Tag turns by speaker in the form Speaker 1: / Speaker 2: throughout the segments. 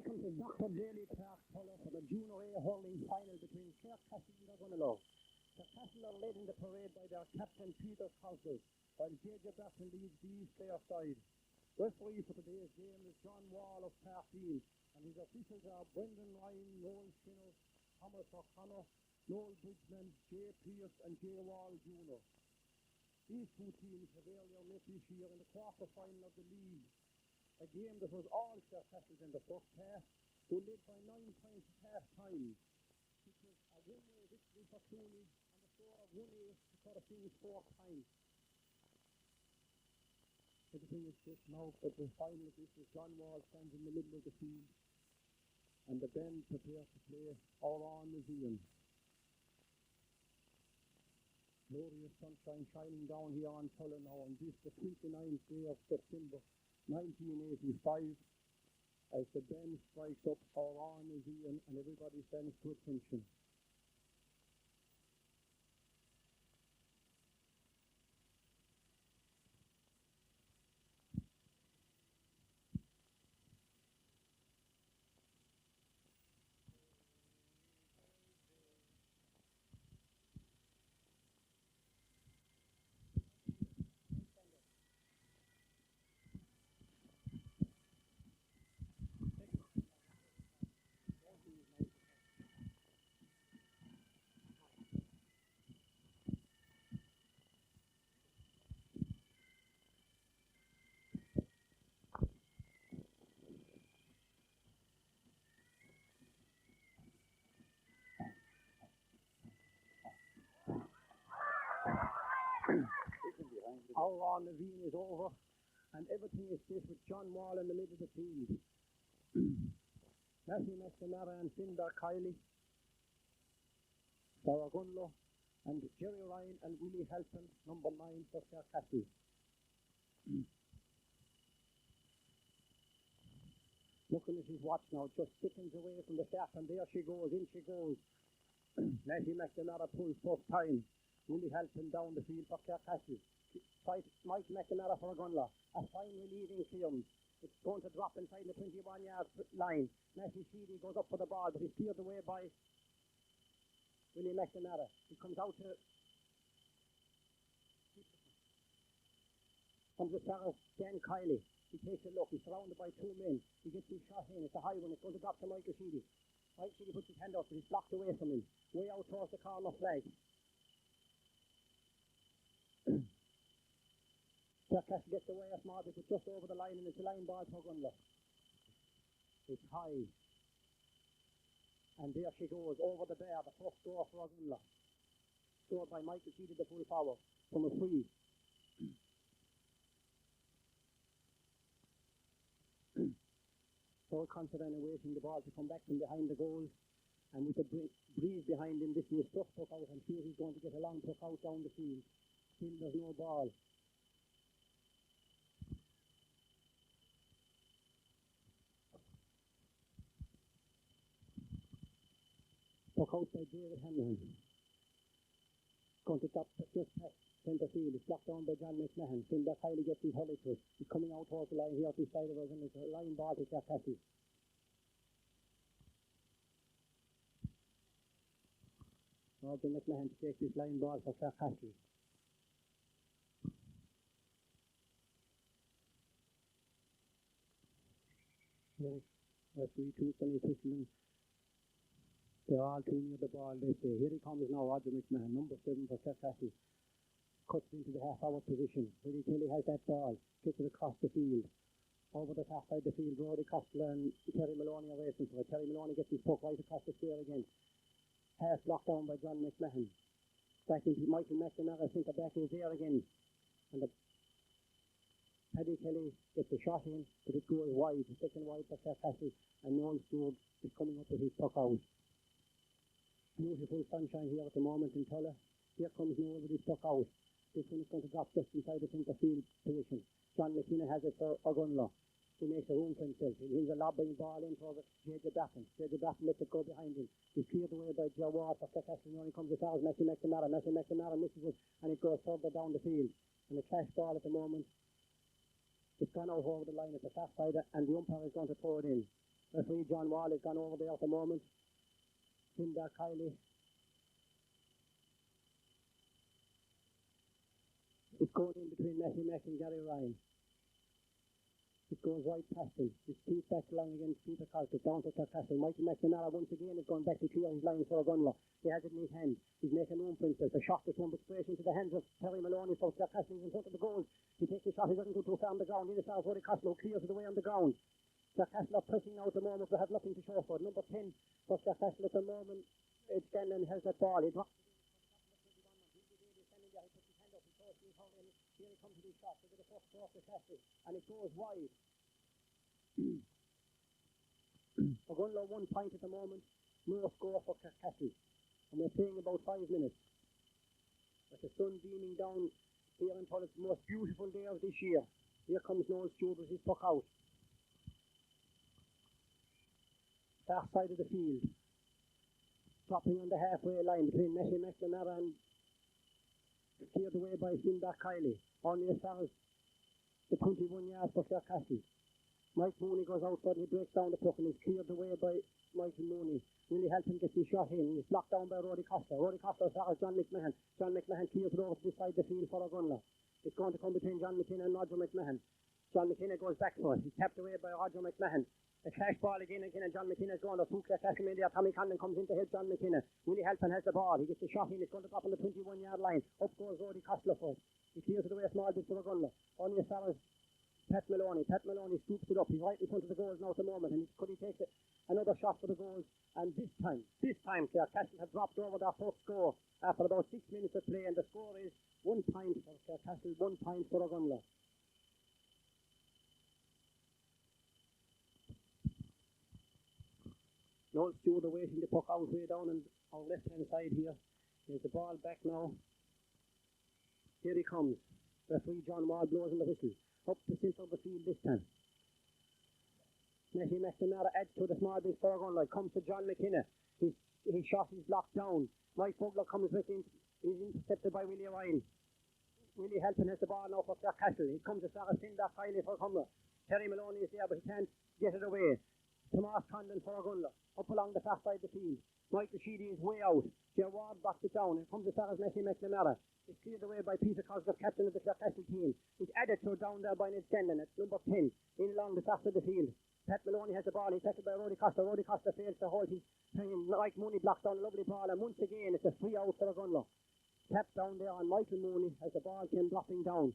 Speaker 1: Welcome to Dr. Daly Clark Colour for the Junior A Hurling Final between Clarecastle Vs Ogonnelloe. Clarecastle are led in the parade by their captain Peter Cosgrove, while J.J. Bratton leads the East Player side. Referee for today's game is John Wall of Clarkfield, and his officials are Brendan Ryan, Noel Skinner, Thomas O'Connor, Noel Bridgman, J. Pierce and J. Wall Jr. These two teams have earlier met this year in the quarter-final of the league, a game that was all Clarecastles in the first half, who led by 9 points at half-time. It was a one-way victory for Cooney and the score of 1-8 to cut a finish 4 times. Everything is set now for the final of this as John Wall stands in the middle of the field and the band prepares to play Our Museum. Glorious sunshine shining down here on Tulla now on this, the 29th day of September 1985, as the band strikes up Our Museum and everybody stands to attention. Our Naveen is over and everything is set with John Wall in the middle of the field. Matthew McNamara and Finbar Kiley, Sarah Gunlow and Jerry Ryan and Willie Halton, number 9 for Clarecastle. Looking at his watch now, just seconds away from the start, and there she goes, in she goes. Matthew McNamara pulls first time. Willie Halton down the field for Clarecastle. Mike McNamara for Ogonnelloe. A fine relieving clearance. It's going to drop inside the 21-yard line. Matthew Sheedy goes up for the ball, but he's cleared away by Willie McNamara. He comes out to Dan Kiley. He takes a look. He's surrounded by 2 men. He gets his shot in. It's a high one. It's going to drop to Michael Sheedy. Mike Sheedy puts his hand up, but he's blocked away from him. Way out towards the corner flag. Clarecastle gets away a small bit, but just over the line, and it's a line ball to Ogonnelloe. It's high. And there she goes, over the bar, the first score for Ogonnelloe. Scored by Michael Sheedy, the full forward, from a free. So confident and waiting the ball to come back from behind the goal. And with the breeze behind him, this is just puck out. I'm sure he's going to get a long puck out down the field. Still there's no ball. Puck out by David Hanlon. Going to top just past centre field. It's blocked down by John McMahon. Finbar Kiley gets his hurley to it. He's coming out towards the line here at this side of us, and it's a line ball to Clarecastle. Morgan McMahon to take this line ball for Clarecastle. Referee Tuesday Twistling. They're all too near the ball, they say. Here he comes now, Roger McMahon, number 7 for Clarecastle. Cuts into the half-hour position. Willie Kelly has that ball. Gets it across the field. Over the top side of the field, Roddy Costello and Terry Maloney are racing for it. Terry Maloney gets his puck right across the square again. Half blocked down by John McMahon. Back into Michael McNamara, centre back is there again. And Paddy Kelly gets a shot in, but it goes wide. The second wide for Clarecastle, and Noel Stewart is coming up with his puck out. Beautiful sunshine here at the moment in Tulla. Here comes Noel with his puck out. This one is going to drop just inside the centre field position. John McKenna has it for Ogonnelloe. He makes a room for himself. He hits a lobbing ball in for J.J. Bratton. J.J. Bratton lets it go behind him. He's cleared away by Joe Ward for Clarecastle, and only comes as far as Matthew McNamara. Matthew McNamara misses it, and it goes further down the field. And the cash ball at the moment, it's gone out over the line at the far side, and the umpire is going to throw it in. Referee John Wall has gone over there at the moment. Cinder Kiley. It's going in between Messi Mac and Gary Ryan. It goes right past him. It's Pete back along against Peter Carter, down to Clarecastle. Michael McNamara once again is going back to clear his line for Ogonnelloe. He has it in his hand. He's making room for himself. A shot that's one but straight into the hands of Terry Maloney for Clarecastle. He's in front of the goal. He takes the shot. He doesn't go too far on the ground. In as far as Roddy Costello clears it away on the ground. Clarecastle are pressing out at the moment, but have nothing to show for it. Number 10 for Clarecastle at the moment. It's Gannon has that ball. He drops it in here he comes to his shot. They're the first throw off the Clarecastle. And it goes wide. Ogonnelloe 1 point at the moment. No score for Clarecastle. And we're playing about 5 minutes. With the sun beaming down here in Tull, it's the most beautiful day of this year. Here comes Noel Stewart with his puck out. Far side of the field. Stopping on the halfway line between Messi McNamara and cleared away by Cinder Kiley. Only as far as the 21 yards for Clarecastle. Mike Mooney goes out for it, he breaks down the puck and he's cleared away by Michael Mooney. Really helps him get his shot in. He's blocked down by Roddy Costello. Roddy Costello as far as John McMahon. John McMahon clears it over to this side of the field for Ogonnelloe. It's going to come between John McKinnon and Roger McMahon. John McKinnon goes back for it. He's tapped away by Roger McMahon. A flash ball again and John McKinnon is going to two Clarecastle in there. Tommy Conlon comes in to help John McKinnon. Willie Halpin has the ball. He gets the shot in. It's going to drop on the 21-yard line. Up goes Roddy Costello for it. He clears it away a small bit for Ogonnelloe. Only as far as Pat Maloney. Pat Maloney scoops it up. He's right in front of the goals now at the moment. And could he take another shot for the goals? And this time, Clarecastle have dropped over their first score after about 6 minutes of play. And the score is 1 point for Clarecastle, 1 point for Ogonnelloe. Noel Stewart awaiting the puck out way down on our left-hand side here. There's the ball back now. Here he comes. Referee John Wall blows in the whistle. Up the centre of the field this time. Messi McNamara adds to the small bit for Ogonnelloe. Comes to John McKinnon. His shot is blocked down. Mike Bugler comes with him. He's intercepted by Willie Ryan. Willie Halpin has the ball now for Clarecastle. He comes to Sarah Cinder Kiley for Ogonnelloe. Terry Maloney is there, but he can't get it away. Tomas Condon for Ogonnelloe. Up along the far side of the field. Michael Sheedy is way out. Gerard backs it down. It comes as far as Messi McNamara. It's cleared away by Peter Cosgrove, captain of the Clarecastle team. It's added to down there by Ned Scanlon. It's number 10 in along the far side of the field. Pat Maloney has the ball. He's tackled by Roddy Costello. Roddy Costello fails to hold his hanging. Mike Mooney blocks down a lovely ball. And once again, it's a free out for Ogonnelloe. Tapped down there on Michael Mooney as the ball came dropping down.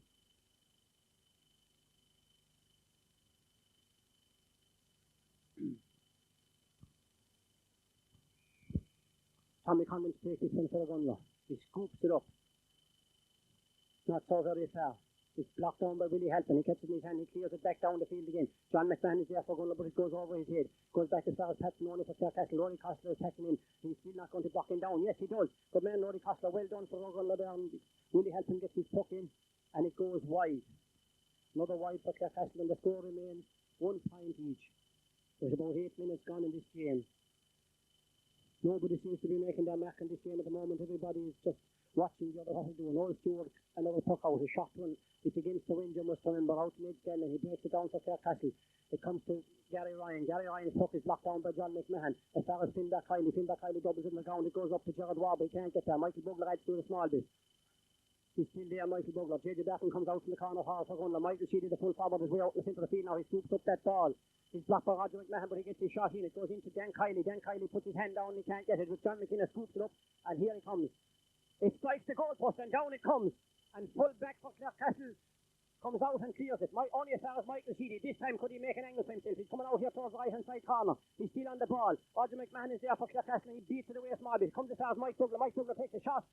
Speaker 1: Tommy Conlon takes this one for Ogonnelloe. He scoops it up. Not so very far. It's blocked down by Willie Halpin. He catches it in his hand. He clears it back down the field again. John McMahon is there for Ogonnelloe, but it goes over his head. Goes back as far as Pat Maloney for Clarecastle. Roddy Costello is tackling him. He's still not going to block him down. Yes, he does. Good man, Roddy Costello. Well done for Ogonnelloe there. Willie Halpin gets his puck in, and it goes wide. Another wide for Clarecastle, and the score remains 1 point each. There's about 8 minutes gone in this game. Nobody seems to be making their mark in this game at the moment. Everybody is just watching the other what they're doing. Noel Stewart, another puck out, a shot one. It's against the wind, you must remember. Out to Ned Scanlon, he breaks it down for Clarecastle. It comes to Gary Ryan. Gary Ryan's puck is blocked down by John McMahon. As far as Cinder Kiley. Cinder Kiley doubles it in the ground. It goes up to Gerard Warby. He can't get there. Michael Bugler adds to it a small bit. He's still there, Michael Bugler. J.J. Barton comes out from the corner for Ogonnelloe. Michael Sheedy, the full forward, is way out in the centre of the field now. He scoops up that ball. He's blocked by Roger McMahon, but he gets his shot in. It goes into Dan Kiley. Dan Kiley puts his hand down and he can't get it. But John McKinnon scoops it up, and here he comes. It strikes the goalpost, and down it comes. And full back for Clarecastle. Comes out and clears it. Only as far as Michael Sheedy. This time could he make an angle for himself. He's coming out here towards the right-hand side corner. He's still on the ball. Roger McMahon is there for Clarecastle, and he beats it away a small bit. Comes as far as Mike Bugler. Mike Bugler takes a shot.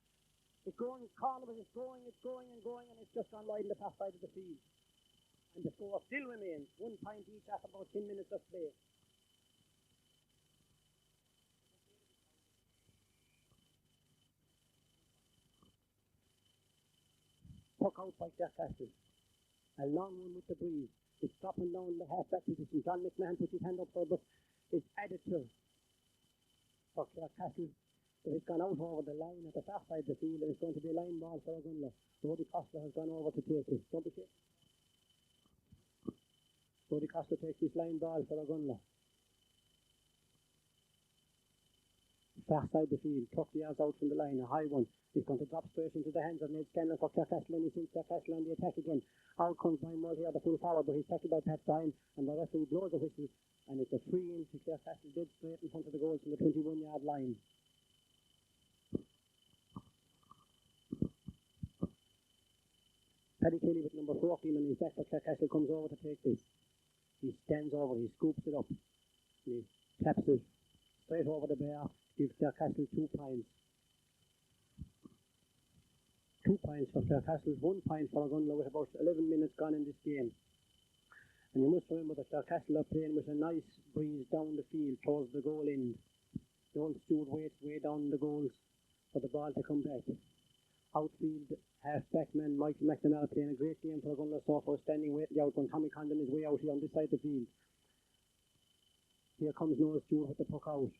Speaker 1: It's going corner, but it's going, and it's just gone wide in the far side of the field. And the score still remains 1 point each after about 10 minutes of play. Puck out by Clarecastle. A long one with the breeze. It's dropping down the half-back position. John McMahon puts his hand up for it, but it's added to for Clarecastle. But it's gone out over the line at the far side of the field, and it's going to be a line ball for Ogonnelloe. Roddy Costello has gone over to take it. Don't be sure. Roddy Costello takes this line ball for Ogonnelloe. Far side the field, 30 yards out from the line, a high one. He's going to drop straight into the hands of Ned Scanlon for Clarecastle, and he's in Clarecastle on the attack again. Out comes Brian Mull here, the full forward, but he's tackled by Pat Bryan, and the referee blows the whistle, and it's a free in to Clarecastle, dead straight in front of the goals from the 21-yard line. Paddy Kelly with number 14 on his back for Clarecastle comes over to take this. He stands over, he scoops it up, and he taps it straight over the bar, gives Clarecastle 2 points. 2 points for Clarecastle, 1 point for Ogonnelloe with about 11 minutes gone in this game. And you must remember that Clarecastle are playing with a nice breeze down the field towards the goal end. The old Stewart waits way down the goals for the ball to come back. Outfield half-back man Michael McNamara playing a great game for Ogonnelloe so far, standing waiting out when Tommy Condon is way out here on this side of the field. Here comes Noel Stewart with the puck out.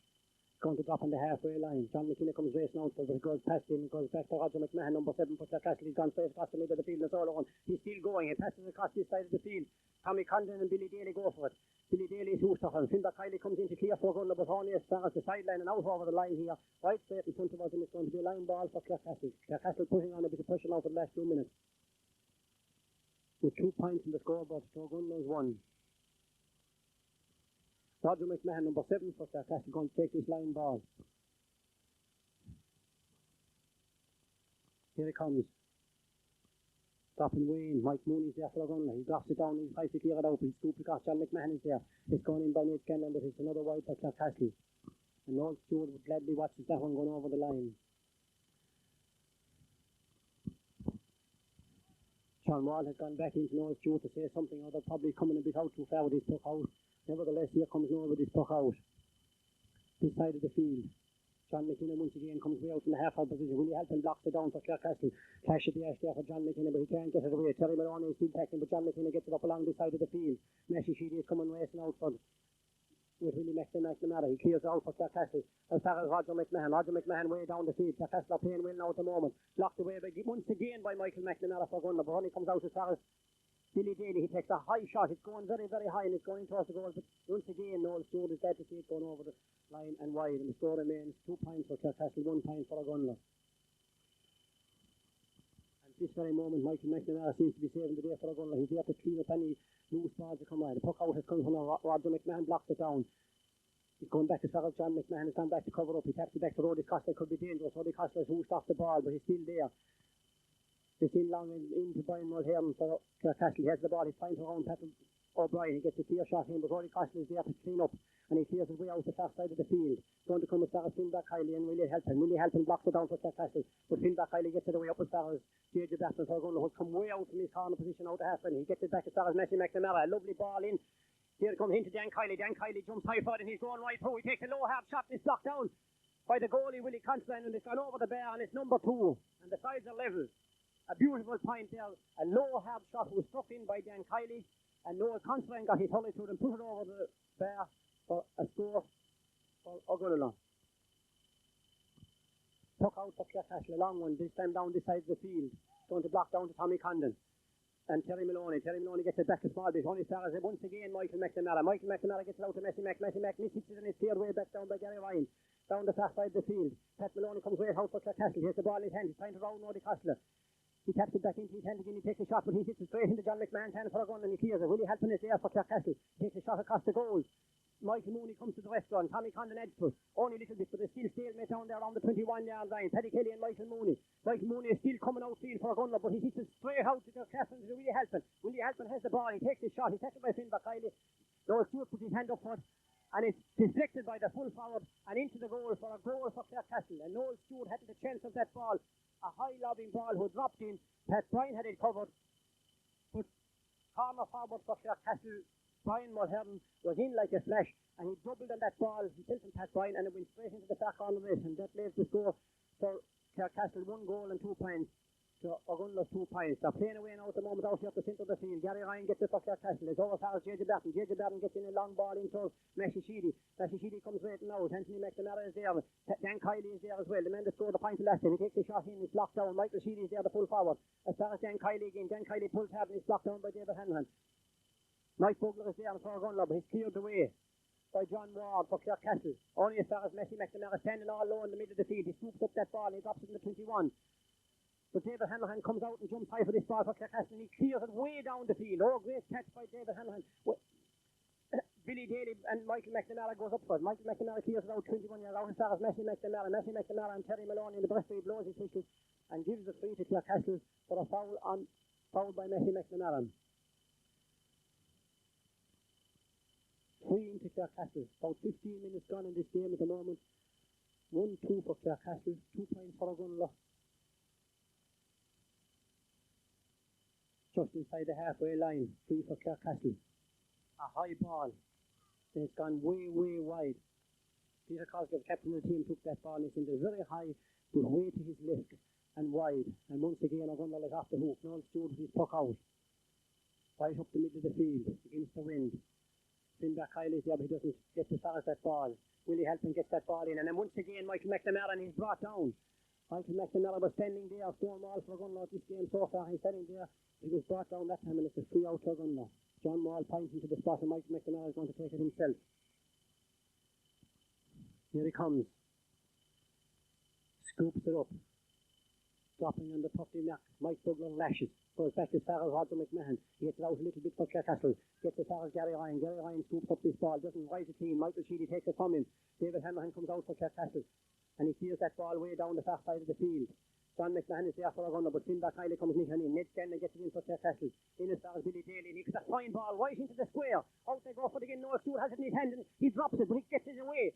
Speaker 1: Going to drop on the halfway line. John McKenna comes racing out, but it goes past him, goes back to Roger McMahon, number 7 for Clarecastle. He's gone straight across the middle of the field and it's all on. He's still going. He passes across this side of the field. Tommy Condon and Billy Daly go for it. Billy Daly is Houston. Finbar Kiley comes in to clear for Ogonnelloe, but only as far as the sideline and out over the line here. Right straight in front of us, and it's going to be a line ball for Clarecastle. Clarecastle pushing on a bit of pressure now for the last 2 minutes. With 2 points in the scoreboard, so Ogonnelloe's 1. Roger McMahon, number 7 for Clarecastle, going to take this line ball. Here it comes. Stopping Wayne. Mike Mooney's there for Ogonnelloe. He drops it down. He tries to clear it out. He scoops across. John McMahon is there. It's gone in by Nate Scanlon, but it's another wide for Clarecastle. And Noel Stewart gladly watches that one going over the line. Sean Wall has gone back into Noel Stewart to say something, or they're probably coming a bit out too far with his puck out. Nevertheless, here comes Noel with his puck out. This side of the field. John McKenna once again comes way out from the half-out position. Willie Halpin blocks it down for Clarecastle. Clash at the ash there for John McKenna, but he can't get it away. Terry Maloney is still tackling, but John McKenna gets it up along this side of the field. Messi Sheedy is coming racing out front with Willie McNamara. He clears out for Clarecastle. As far as Roger McMahon. Roger McMahon way down the field. Clarecastle are playing well now at the moment. Blocked away by, once again by Michael McNamara for Ogonnelloe, but only comes out as far as Billy Daly. He takes a high shot. It's going very, very high, and it's going towards the goal. But once again, Noel Stewart is glad to see it going over the line and wide. And the score remains 2 points for Clarecastle, 1 point for Ogonnelloe. And at this very moment, Michael McNamara seems to be saving the day for Ogonnelloe. He's there to clean up any loose balls that come by. The puck out has come from Roger McMahon, blocks it down. He's going back as far as John McMahon has gone back to cover up. He taps it back to Roddy Costa. Could be dangerous. Roddy Costa has hoosed off the ball, but he's still there. It's in long into Brian Mulhern for Clarecastle. He has the ball. He's trying to round Patrick O'Brien. He gets a clear shot in, but Roddy Costa is there to clean up, and he clears his way out the far side of the field. Going to come as far as Finbar Kiley and Willie Halpin. Willie Halpin blocks it down for Clarecastle, but Finbar Kiley gets it away up as far as J.J. Barton for Ogonnelloe, who's come way out from his corner position out to half, and he gets it back as far as Messi McNamara. A lovely ball in. Here it comes into Dan Kiley. Dan Kiley jumps high forward and he's going right through. He takes a low hard shot and it's blocked down by the goalie Willie Constantine, and it's gone over the bar, and it's number 2, and the sides are level. A beautiful point there. A low hard shot was struck in by Dan Kiley, and Noel Constantine got his hurley to it and put it over the bar for a score for Ogonnelloe. Puck out for Clarecastle, a long one, this time down this side of the field. Going to block down to Tommy Condon. And Terry Maloney. Terry Maloney gets it back a small bit. Only stars it once again, Michael McNamara. Michael McNamara gets it out to Messi Mac. Messi Mac misses it and it's cleared way back down by Gary Ryan. Down the far side of the field. Pat Maloney comes way out for Clarecastle. He has the ball in his hand. He's trying to round Roddy Costa. He taps it back into his hand again. He takes a shot, but he hits it straight into John McMahon's hand for a gun, and he clears it. Willie Halpin is there for Clarecastle. Takes a shot across the goal. Michael Mooney comes to the restaurant. Tommy Condon edged for only a little bit, but there's still stalemate down there around the 21-yard line. Paddy Kelly and Michael Mooney. Michael Mooney is still coming outfield for Ogonnelloe, but he hits it straight out to Clarecastle to Willie Halpin. Willie Halpin has the ball. He takes his shot. He's tackled by Finbar Kiley. Noel Stewart puts his hand up for it, and it's deflected by the full forward and into the goal for a goal for Clarecastle. And Noel Stewart had the chance of that ball. A high lobbing ball who dropped in. Pat Bryan had it covered, but corner forward for Clarecastle, Brian Mulhern, was in like a flash, and he doubled on that ball himself and Pat Bryan, and it went straight into the far corner of it, and that lays the score for Clarecastle, 1 goal and 2 points. So Ogonnelloe's 2 points. They're playing away now at the moment out here at the centre of the field. Gary Ryan gets it for Clarecastle. It's over as J.J. Barton. J.J. Barton gets in a long ball into Messi Sheedy. Messi Sheedy comes waiting out. Anthony McNamara is there. Dan Kiley is there as well. The man that scored the point last time. He takes a shot in. It's blocked down. Michael Sheedy is there, the full forward. As far as Dan Kiley again. Dan Kiley pulls hard and it's blocked down by David Hanlon. Mike Bugler is there for Ogonnelloe, but he's cleared the way by John Ward for Clarecastle. Only as far as Messi McNamara standing all low in the middle of the field. He scoops up that ball and he drops it in the 21. But David Hanrahan comes out and jumps high for this ball for Clarecastle and he clears it way down the field. Oh, great catch by David Hanrahan. Billy Daly and Michael McNamara goes up for it. Michael McNamara clears it out 21 yards out as far as Messi McNamara. Messi McNamara and Terry Maloney in the breastplate blows his whistle and gives the free to Clarecastle for a foul by Messi McNamara. Free into Clarecastle. About 15 minutes gone in this game at the moment. 1-2 for Clarecastle. 2 points for Ogonnelloe. Just inside the halfway line. Free for Clarecastle. A high ball. It's gone way, way wide. Peter Cosgrove, captain of the team, took that ball and it's in the very high, but way to his left and wide. And once again, Ogonnelloe is off the hook. Noel Stewart with his puck out. Right up the middle of the field against the wind. Finback highly there, but he doesn't get as far as that ball. Will he help him get that ball in? And then once again, Michael McNamara, and he's brought down. Michael McNamara was standing there, Stonewall for Ogonnelloe this game so far. He's standing there. He was brought down that time, and it's a free out to Ogonnelloe. John Wall pointing to the spot, and Michael McNamara is going to take it himself. Here he comes. Scoops it up. Dropping on the puffy mark. Mike Douglas lashes. Goes back as far as Roger McMahon. He gets it out a little bit for Clarecastle. Gets as far as Gary Ryan. Gary Ryan scoops up this ball. Doesn't rise the team. Michael Sheedy takes it from him. David Hanrahan comes out for Clarecastle. And he clears that ball way down the far side of the field. John McMahon is there for Ogonnelloe, but Finback highly comes Nick in. Ned Scanlon gets it in for Clarecastle. In as far as Billy Daly. And he gets a fine ball right into the square. Out they go for it again. Noel Stewart has it in his hand and he drops it, but he gets it away.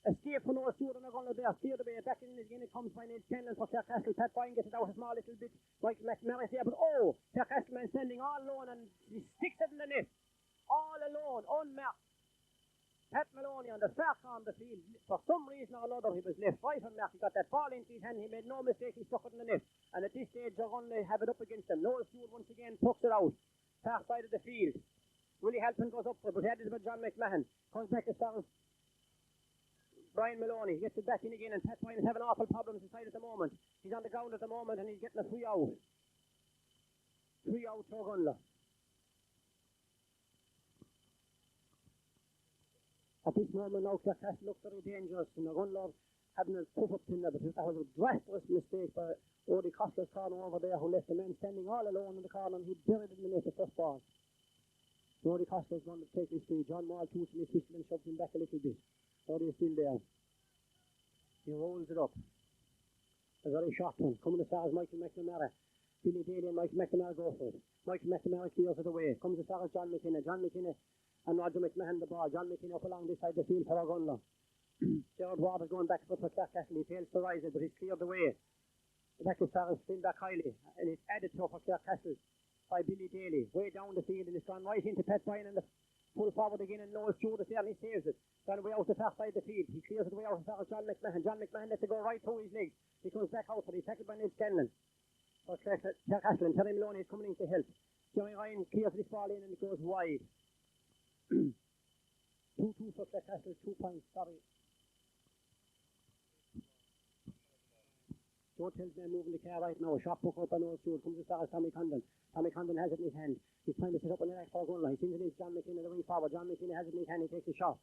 Speaker 1: Escape for Noel Stewart and Ogonnelloe there. Steered away. Back in again it comes by Ned Scanlon for Clarecastle. Pat Boyne gets it out a small little bit. Michael McNamara is there, but Clarecastle man standing all alone and he sticks it in the net. All alone, unmarked. Pat Maloney on the far corner of the field. For some reason or another, he was left right from mark. He got that ball into his hand. He made no mistake. He stuck it in the net. And at this stage, they're going to have it up against them. Noel Stewart once again pucks it out. Far side of the field. Willie Halpin goes up for it, but headed by John McMahon. Comes back as far as Brian Maloney. He gets it back in again, and Pat Boyne is having awful problems inside at the moment. He's on the ground at the moment, and he's getting a free out. Free out to Ogonnelloe. At this moment now, Clarecastle looks very dangerous, and Ogonnelloe having a tough up in there, but that was a drastic mistake by Odie Costa's corner over there, who left the man standing all alone in the corner, and he buried it in the net the first ball. Odie Costa's going to take this free. John Wall toots in his whistle and shoves him back a little bit. Odie is still there. He rolls it up. A very short one, coming as far as Michael McNamara. Billy Daly and Michael McNamara go for it. Michael McNamara clears it away. Comes as far as John McKinnon. John McKinnon and Roger McMahon the ball. John McKinnon up along this side of the field for Ogonnelloe. Gerard Waters going back for Clarecastle. He fails to rise it, but he's cleared away. Back as far as Finback Hiley, and it's added to for Clarecastle by Billy Daly. Way down the field, and it's gone right into Pat Boyne and the pull forward again, and Noel Stewart is there and he saves it. Gone away out the far side of the field. He clears it away out as far as John McMahon. John McMahon lets it go right through his legs. He comes back out, but he's tackled by Ned Scanlon. For Clarecastle, and Terry Maloney is coming in to help. Jerry Ryan clears this ball in and it goes wide. 2-2 for Clarecastle, 2 points, sorry. Joe tells me I'm moving the car right now. Shot puck up by Noel Stewart. Comes as far as Tommy Condon. Tommy Condon has it in his hand. He's trying to set up on the next for Ogonnelloe. He seems it is John McKinnon the wing forward. John McKinnon has it in his hand. He takes a shot.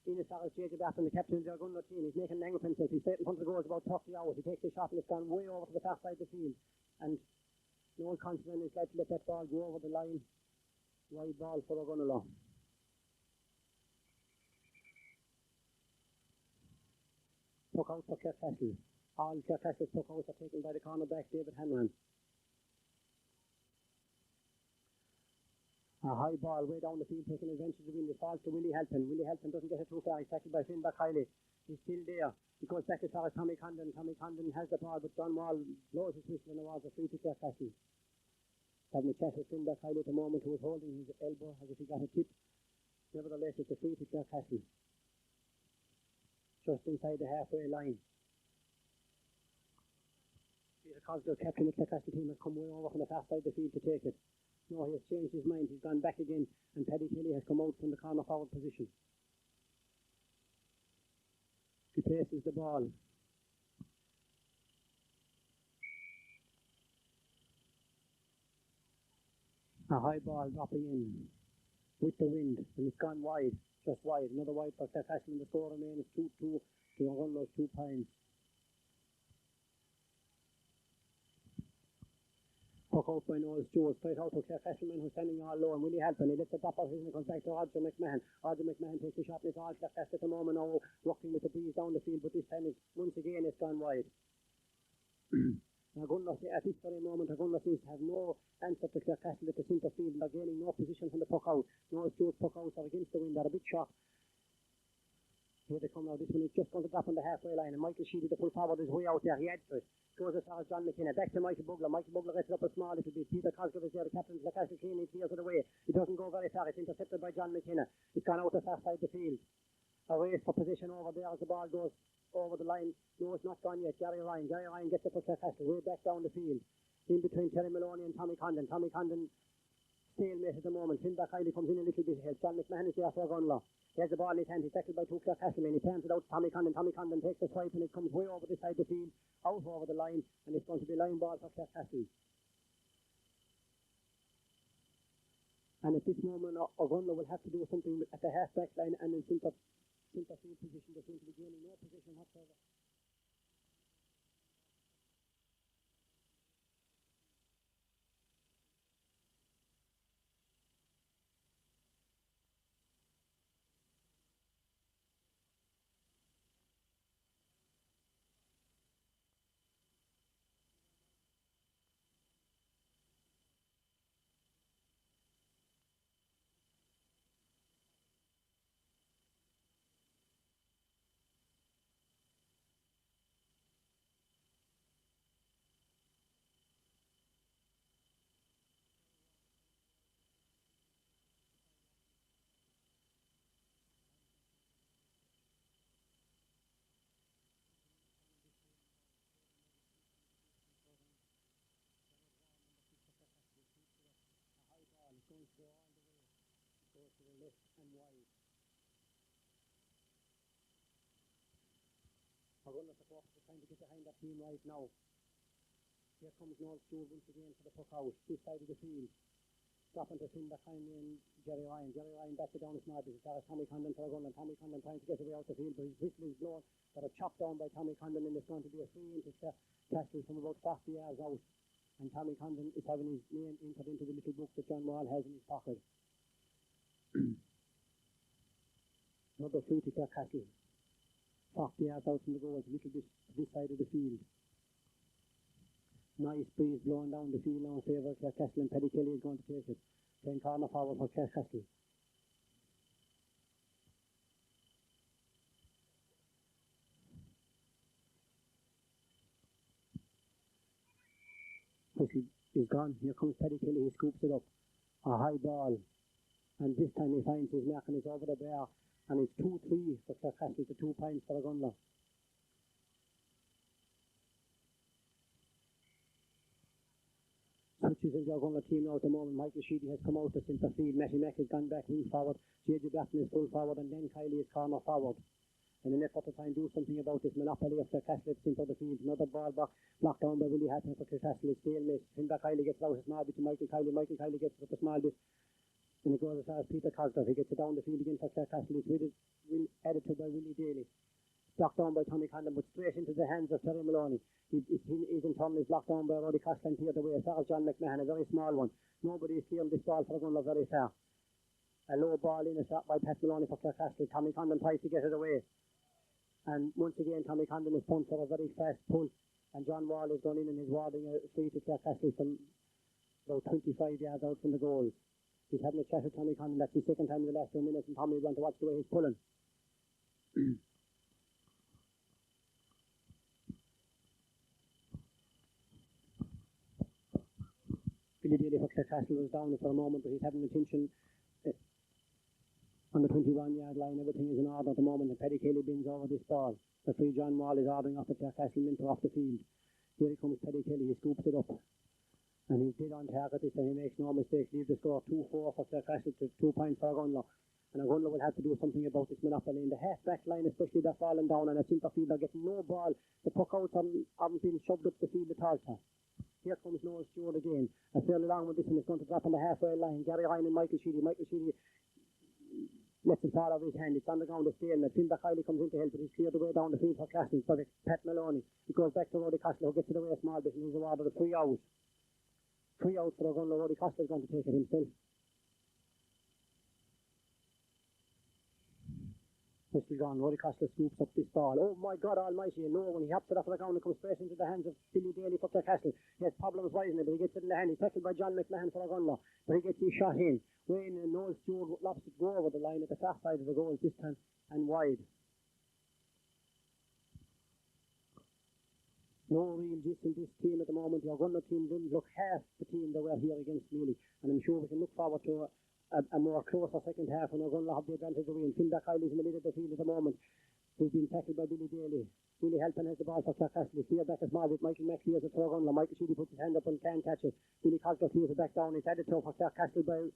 Speaker 1: In as far as J.J. Barton, the captain of the Ogonnelloe team. He's making an angle for himself. He's straight in front of the goal. It's about 30 hours. He takes a shot and it's gone way over to the far side of the field. And Noel Constantine is glad to let that ball go over the line. Wide ball for Ogonnelloe. Puck out for Clarecastle. All Clarecastle's puck outs are taken by the cornerback David Hanrahan. A high ball way down the field, taking advantage of the wind. It falls to Willie Halpin. Willie Halpin doesn't get it too far. He's tackled by Finback Hiley. He's still there. He goes back as far as Tommy Condon. Tommy Condon has the ball, but John Wall blows his whistle and the was a free to Clarecastle. Having a chat with Finback Hiley at the moment, who was holding his elbow as if he got a tip. Nevertheless, it's a free to Clarecastle. Just inside the halfway line. Peter Cosgrove, captain of the Clarecastle team, has come way over from the far side of the field to take it. No, he has changed his mind. He's gone back again, and Paddy Kelly has come out from the corner forward position. He places the ball. A high ball dropping in. with the wind, and it's gone wide, just wide. Another wide for Clarecastle, and the score remains 2-2 to Ogonnelloe's 2 points. Puck out by Noel Stewart, straight out to Clarecastle man who's standing all low, and Willie Halpin. He lets the top off his and comes back to Roger McMahon. Roger McMahon takes the shot, and it's all Clarecastle at the moment now, working with the breeze down the field, but this time once again it's gone wide. Ogonnelloe, at this very moment, Ogonnelloe seems to have no answer to Clarecastle at the centre field, and they're gaining no position from the puck out. Noel Stewart's puck outs are against the wind, they're a bit shot. Here they come now, this one is just going to drop on the halfway line, and Michael Sheedy, the full forward, is way out there, he adds to it. Goes as far as John McKenna, back to Michael Bugler. Michael Bugler gets it up a small little bit. Peter Cosgrove is there, the captain of the Clarecastle clean, he clears it away. It doesn't go very far, it's intercepted by John McKenna. It's gone out the far side of the field. A race for position over there as the ball goes over the line. No, it's not gone yet. Gary Ryan gets it for Clarecastle, way back down the field. In between Terry Maloney and Tommy Condon. Tommy Condon stalemate at the moment. Finback Riley comes in a little bit ahead. John McMahon is there for Ogonnelloe. He has the ball in his hand. He's tackled by 2 Clarecastle men. He turns it out to Tommy Condon. Tommy Condon takes the swipe, and it comes way over the side of the field, out over the line, and it's going to be line ball for Clarecastle. And at this moment, Ogonnelloe will have to do something at the half-back line and in centre field position. They're going to be gaining no position whatsoever. Going to go all the way, goes to the left and wide. Ogonnelloe supporters are trying to get behind that team right now. Here comes Noel Stewart once again for the puck out, this side of the field. Dropping to Finback Riley and Jerry Ryan. Jerry Ryan back to down the small bit. There is Tommy Condon for Ogonnelloe. Tommy Condon trying to get away out the field, but his whistle is blown. Got a chop down by Tommy Condon, and it's going to be a free into Clarecastle from about 40 yards out. And Tommy Condon is having his name entered into the little book that John Wall has in his pocket. Another free to Clarecastle. 40 yards out from the goal, a little bit this side of the field. Nice breeze blowing down the field now in favour of Clarecastle, and Paddy Kelly is going to take it. Playing corner forward for Clarecastle. Whistle is gone. Here comes Paddy Kelly, he scoops it up. A high ball. And this time he finds his mark and it's over the bar. And it's 2-3 for Clarecastle to 2 points for Ogonnelloe. Switches in the Ogonnelloe team now at the moment. Michael Sheedy has come out to centre field. Matty Mack has gone back wing forward. J.J. Batton is full forward, and then Kylie is corner forward. In an effort to try and do something about this monopoly of Clarecastle at centre of the field. Another ball blocked down by Willie Hatton for Clarecastle. It's stalemate. Finback Riley gets it out a small bit to Michael Kylie. Michael Kylie gets it up a small bit. And it goes as far as Peter Cosgrove. He gets it down the field again for Clarecastle. It's added to by Willie Daly. Blocked down by Tommy Condon, but straight into the hands of Terry Maloney. His in turn is blocked down by Roddy Costello here the way, as far as John McMahon, a very small one. Nobody is clearing this ball for Ogonnelloe very far. A low ball in, a shot by Pat Maloney for Clarecastle. Tommy Condon tries to get it away. And once again, Tommy Condon is pumped for a very fast pull. And John Wall is going in and is warding a free to Clarecastle from about 25 yards out from the goal. He's having a chat with Tommy Condon. That's his second time in the last 2 minutes, and Tommy is going to watch the way he's pulling. Billy Daly for Clarecastle was down for a moment, but he's having attention on the 21-yard line. Everything is in order at the moment, and Paddy Kelly bins over this ball. The free John Wall is ordering off at Clarecastle Minter off the field. Here comes Paddy Kelly, he scoops it up. And he's dead on target this time, he makes no mistakes. Leaves the score 2-4 for Clarecastle to 2 points for Ogonnelloe. And Ogonnelloe will have to do something about this monopoly. In the half-back line especially, they're falling down, and at centre field they're getting no ball. The puck outs haven't been shoved up the field at all. Here comes Noel Stewart again. A fairly long one, this one is going to drop on the halfway line. Gary Ryan and Michael Sheedy. Michael Sheedy lets it fall out of his hand. It's on the ground of stalemate. Finn Kiley comes in to help, but he's cleared the way down the field for Castle. But it's Pat Maloney. He goes back to Roddy Castle, who gets it away a small bit, and he's awarded a 3 out. 3 out for Ogonnelloe. Roddy Castle is going to take it himself. Whistle gone. Roddy Castle scoops up this ball. Oh my God almighty, and no, when he hops it off the ground, it comes straight into the hands of Billy Daly for Clarecastle. He has problems rising it, but he gets it in the hand. He's tackled by John McMahon for Ogonnelloe, but he gets his shot in. Wayne and Noel Stewart lobs it go over the line at the far side of the goal this time and wide. No real gist in this team at the moment. The Ogonnelloe team didn't look half the team they were here against Mealy, and I'm sure we can look forward to a more closer second half when Ogonnelloe have the advantage of win. Finn Kiley is in the middle of the field at the moment. He's been tackled by Billy Daly. Willie Halpin has the ball for Clarecastle. He's cleared back a small bit. Michael Mack clears it for Ogonnelloe. Michael Sheedy puts his hand up and can't catch it. Billy Cosgrove clears it back down. It's added to for Clarecastle by...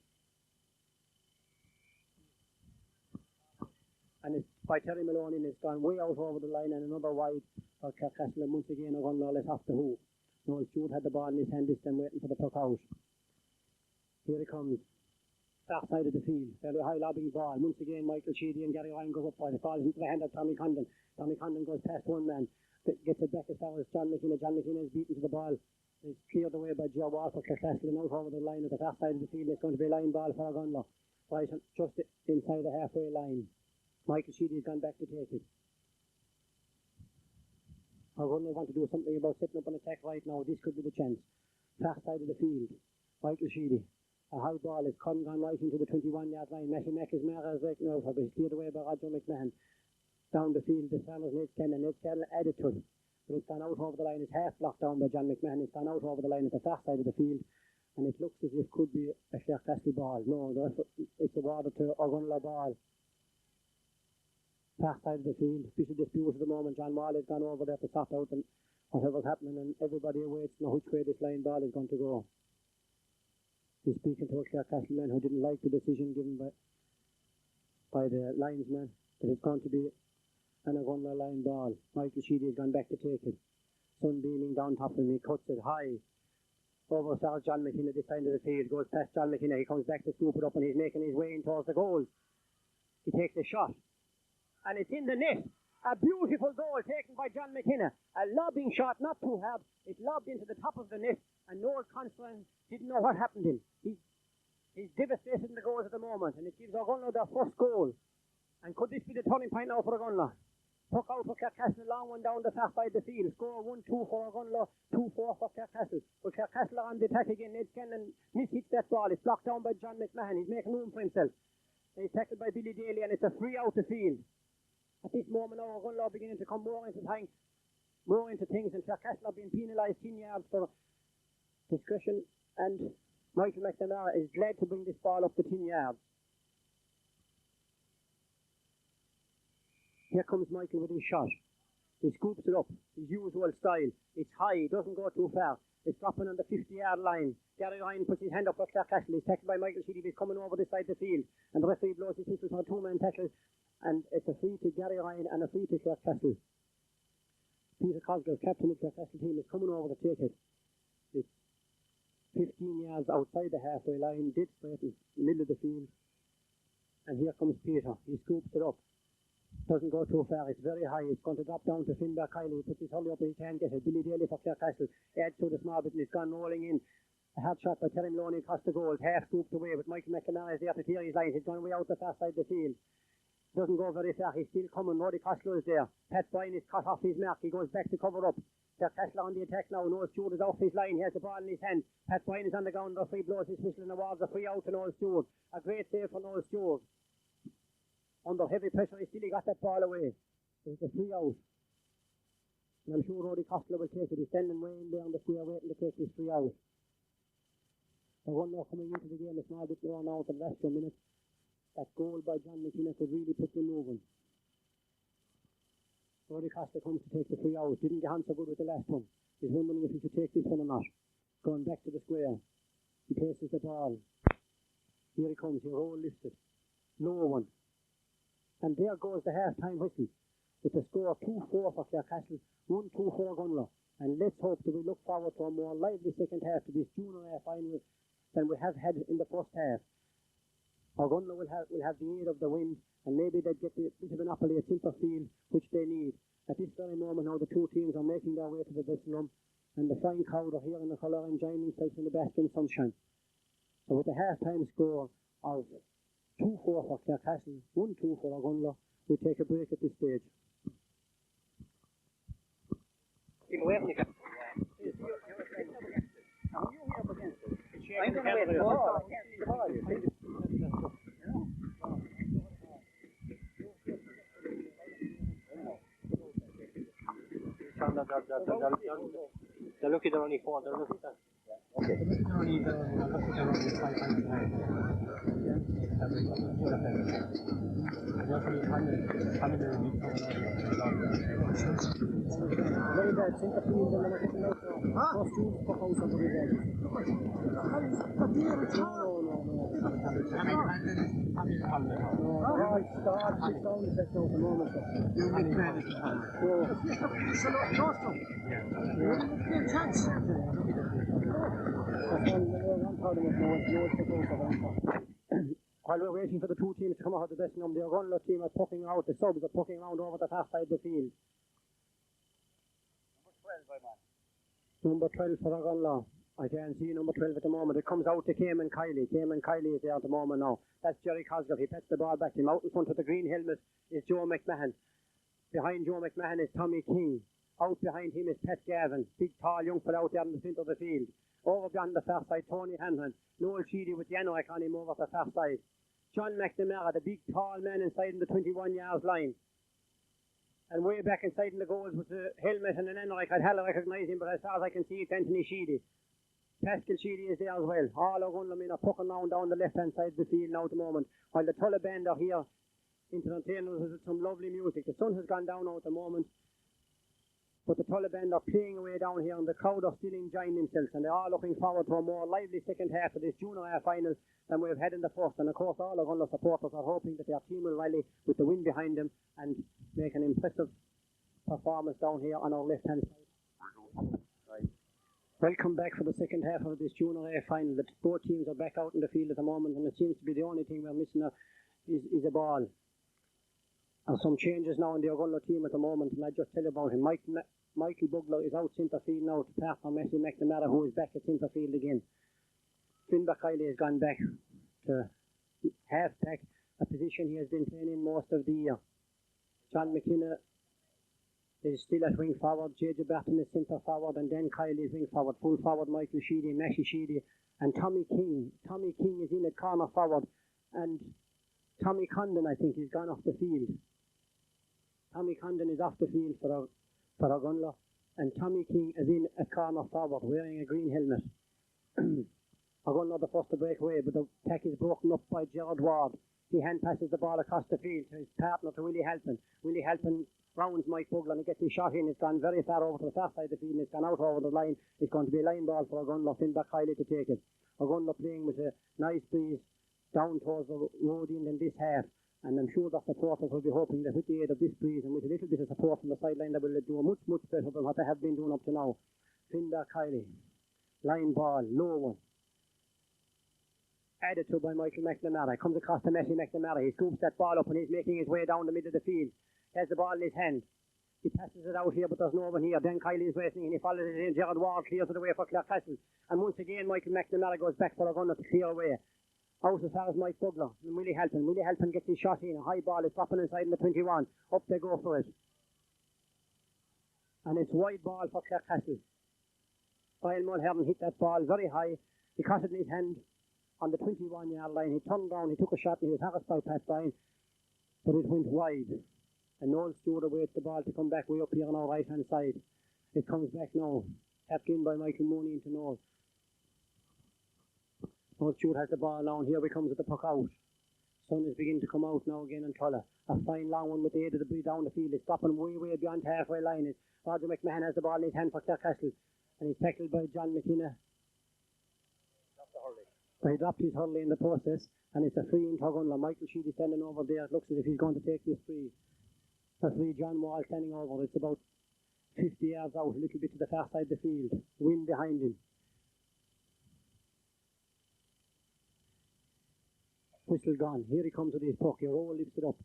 Speaker 1: And it's by Terry Maloney, and it's gone way out over the line, and another wide for Clarecastle, and once again Ogonnelloe let off the hoop. Noel Stewart had the ball in his hand this time, waiting for the puck out. Here he comes. Far side of the field, fairly high lobbing ball. Once again, Michael Sheedy and Gary Ryan goes up by the falls into the hand of Tommy Condon. Tommy Condon goes past one man, gets it back as far as John McKenna. John McKenna is beaten to the ball. It's cleared away by Joe Wall for Clarecastle, and out over the line at the far side of the field. It's going to be a line ball for Ogonnelloe, right just inside the halfway line. Michael Sheedy has gone back to take it. Ogonnelloe want to do something about setting up an attack right now. This could be the chance. Far side of the field, Michael Sheedy. A high ball is gone right into the 21-yard line. Matthew Mack is breaking out, but he's cleared away by Roger McMahon. Down the field, the Sanders Ned Scanlon. Ned Scanlon added to it, but it's gone out over the line. It's half blocked down by John McMahon. It's gone out over the line at the far side of the field, and it looks as if it could be a Clarecastle ball. No, it's awarded to Ogonnelloe ball. Far side of the field. Bit of dispute at the moment. John Wall has gone over there to sort out and whatever's happening, and everybody awaits to know which way this line ball is going to go. He's speaking to a Clarecastle man who didn't like the decision given by the linesman, that it's going to be an Ogonnelloe line ball. Michael Sheedy has gone back to take it. Sunbeaming down top of him, he cuts it high over John McKenna this side of the field, goes past John McKenna. He comes back to scoop it up, and he's making his way in towards the goal. He takes a shot, and it's in the net. A beautiful goal taken by John McKenna. A lobbing shot, not too hard. It lobbed into the top of the net, and Noel Constantine didn't know what happened to him. He's devastated in the goals at the moment, and it gives Ogonnelloe their first goal. And could this be the turning point now for Ogonnelloe? Puck out for Clarecastle, a long one down the far side of the field. Score 1-2 for Ogonnelloe, 2-4 for Clarecastle. But Clarecastle are on the attack again. Ned Scanlon mishits that ball. It's blocked down by John McMahon. He's making room for himself. And he's tackled by Billy Daly, and it's a free out the field. At this moment now, Ogonnelloe beginning to come more into things, and Clarecastle are being penalised 10 yards for discussion, and Michael McNamara is glad to bring this ball up to 10 yards. Here comes Michael with his shot. He scoops it up, his usual style. It's high, it doesn't go too far. It's dropping on the 50-yard line. Gary Ryan puts his hand up for Clarecastle. He's tackled by Michael Sheedy. He's coming over this side of the field, and the referee blows his whistle for a two-man tackle, and it's a free to Gary Ryan and a free to Clarecastle. Peter Cosgrove, captain of the Clarecastle team, is coming over to take it. It's 15 yards outside the halfway line, dead straight in the middle of the field. And here comes Peter. He scoops it up. Doesn't go too far. It's very high. It's going to drop down to Finn Kiley. He puts his hurley up and he can't get it. Billy Daly for Clarecastle adds to the small bit, and it's gone rolling in. A hard shot by Terry Maloney across the goal. Half scooped away, but Michael McNamara is there to clear his line. He's gone way out the far side of the field. Doesn't go very far. He's still coming. Roddy Costello is there. Pat Boyne is cut off his mark. He goes back to cover up. Clarecastle on the attack now. Noel Stewart is off his line. He has the ball in his hand. Pat Boyne is on the ground. The free blows his whistle and awards a free out to Noel Stewart. A great save for Noel Stewart. Under heavy pressure, he still got that ball away. It's a free out. And I'm sure Roddy Costello will take it. He's standing way in there on the square waiting to take this free out. The one more coming into the game, a small bit more now for the last 2 minutes. That goal by John McKenna could really put them moving. Roddy Costello comes to take the free out. Didn't get on so good with the last one. He's wondering if he should take this one or not. Going back to the square. He places the ball. Here he comes. He roll lifted. Low one. And there goes the half-time whistle. With the score 2-4 for Clarecastle, 1-2 for Ogonnelloe. And let's hope that we look forward to a more lively second half to this junior A final than we have had in the first half. Ogonnelloe will have the aid of the wind, and maybe they'd get the bit of an monopoly at centre field, which they need. At this very moment now, the two teams are making their way to the dressing room, and the flying crowd are here in the colour enjoying themselves in the basking sunshine. So with a half-time score of 2-4 for Clarecastle, 1-2 for Ogonnelloe, we take a break at this stage.
Speaker 2: I'm going to wait for they're lucky they're only 4. They're lucky that. Okay. They're only 5
Speaker 1: Very bad centre field, and then we're getting out first teams for house of the revenge. While we're waiting for the two teams to come out of the dressing room, the Ogonnelloe team are pucking out, the subs are pucking around over the far side of the field. Number 12 for Ogonnelloe. I can't see number 12 at the moment. It comes out to Cayman Kiley. Cayman Kiley is there at the moment now. That's Jerry Cosgrove. He pets the ball back to him. Out in front of the green helmet is Joe McMahon. Behind Joe McMahon is Tommy King. Out behind him is Pat Gavin. Big, tall, young fella out there in the centre of the field. Over beyond the far side, Tony Hanlon. Noel Sheedy with the anorak on him over the far side. John McNamara, the big, tall man inside in the 21 yards line. And way back inside in the goals with the helmet and an anorak, I'd hardly recognise him, but as far as I can see, it's Anthony Sheedy. Pascal Sheedy is there as well. All Ogonnelloe men are pucking round down the left-hand side of the field now at the moment, while the Tulla band are here entertaining us with some lovely music. The sun has gone down now at the moment, but the Tulla band are playing away down here, and the crowd are still enjoying themselves, and they're all looking forward to a more lively second half of this junior A final than we've had in the first. And of course, all Ogonnelloe supporters are hoping that their team will rally with the wind behind them and make an impressive performance down here on our left-hand side. Welcome back for the second half of this junior A final. The both teams are back out in the field at the moment, and it seems to be the only thing we're missing is a ball. And some changes now in the Ogonnelloe team at the moment, and I just tell you about him. Michael Bugler is out centre field now to partner Messi McNamara, who is back at centre field again. Finn Kiley has gone back to half-back, a position he has been playing in most of the year. John McKenna is still at wing forward. J.J. Barton is centre forward, and then Kiley is wing forward. Full forward Michael Sheedy, Messi Sheedy, and Tommy King. Tommy King is in at corner forward, and Tommy Condon, I think, is gone off the field. Tommy Condon is off the field for Ogonnelloe, and Tommy King is in at corner forward wearing a green helmet. Ogonnelloe the first to break away, but the attack is broken up by Gerard Ward. He hand passes the ball across the field to his partner, to Willie Halpin. Willie Halpin rounds Mike Bugler and he gets his shot in. It's gone very far over to the far side of the field, and it's gone out over the line. It's going to be a line ball for Ogonnelloe. Finn Kiley to take it. Ogonnelloe playing with a nice breeze down towards the road end in this half, and I'm sure that the supporters will be hoping that with the aid of this breeze and with a little bit of support from the sideline, they will do much, much better than what they have been doing up to now. Finn Kiley, line ball, low one. Added to by Michael McNamara. Comes across to Messi McNamara. He scoops that ball up and he's making his way down the middle of the field. He has the ball in his hand. He passes it out here, but there's no one here. Then Kiley is racing and he follows it in. Gerard Ward clears it away for Clarecastle. And once again, Michael McNamara goes back for Ogonnelloe to clear away. Out as far as Mike Bugler and Willie Halpin. Willie Halpin gets his shot in. A high ball is dropping inside in the 21. Up they go for it. And it's wide ball for Clarecastle. Brian Mulhern hit that ball very high. He caught it in his hand on the 21-yard line. He turned around, he took a shot, and he was harassed by Pat Bryan, but it went wide. And Noel Stewart awaits the ball to come back way up here on our right-hand side. It comes back now, tapped in by Michael Mooney into Noel. Noel Stewart has the ball now, and here he comes with the puck out. Sun is beginning to come out now again in Tulla. A fine long one with the aid of the breeze down the field. It's stopping way beyond halfway line. Roger McMahon has the ball in his hand for Clarecastle, and he's tackled by John McKenna. But he dropped his hurley in the process, and it's a free in Ogonnelloe. Michael Sheedy standing over there. It looks as if he's going to take this free. A free John Wall standing over. It's about 50 yards out, a little bit to the far side of the field. Wind behind him. whistle gone. Here he comes with his puck. He lifts it up.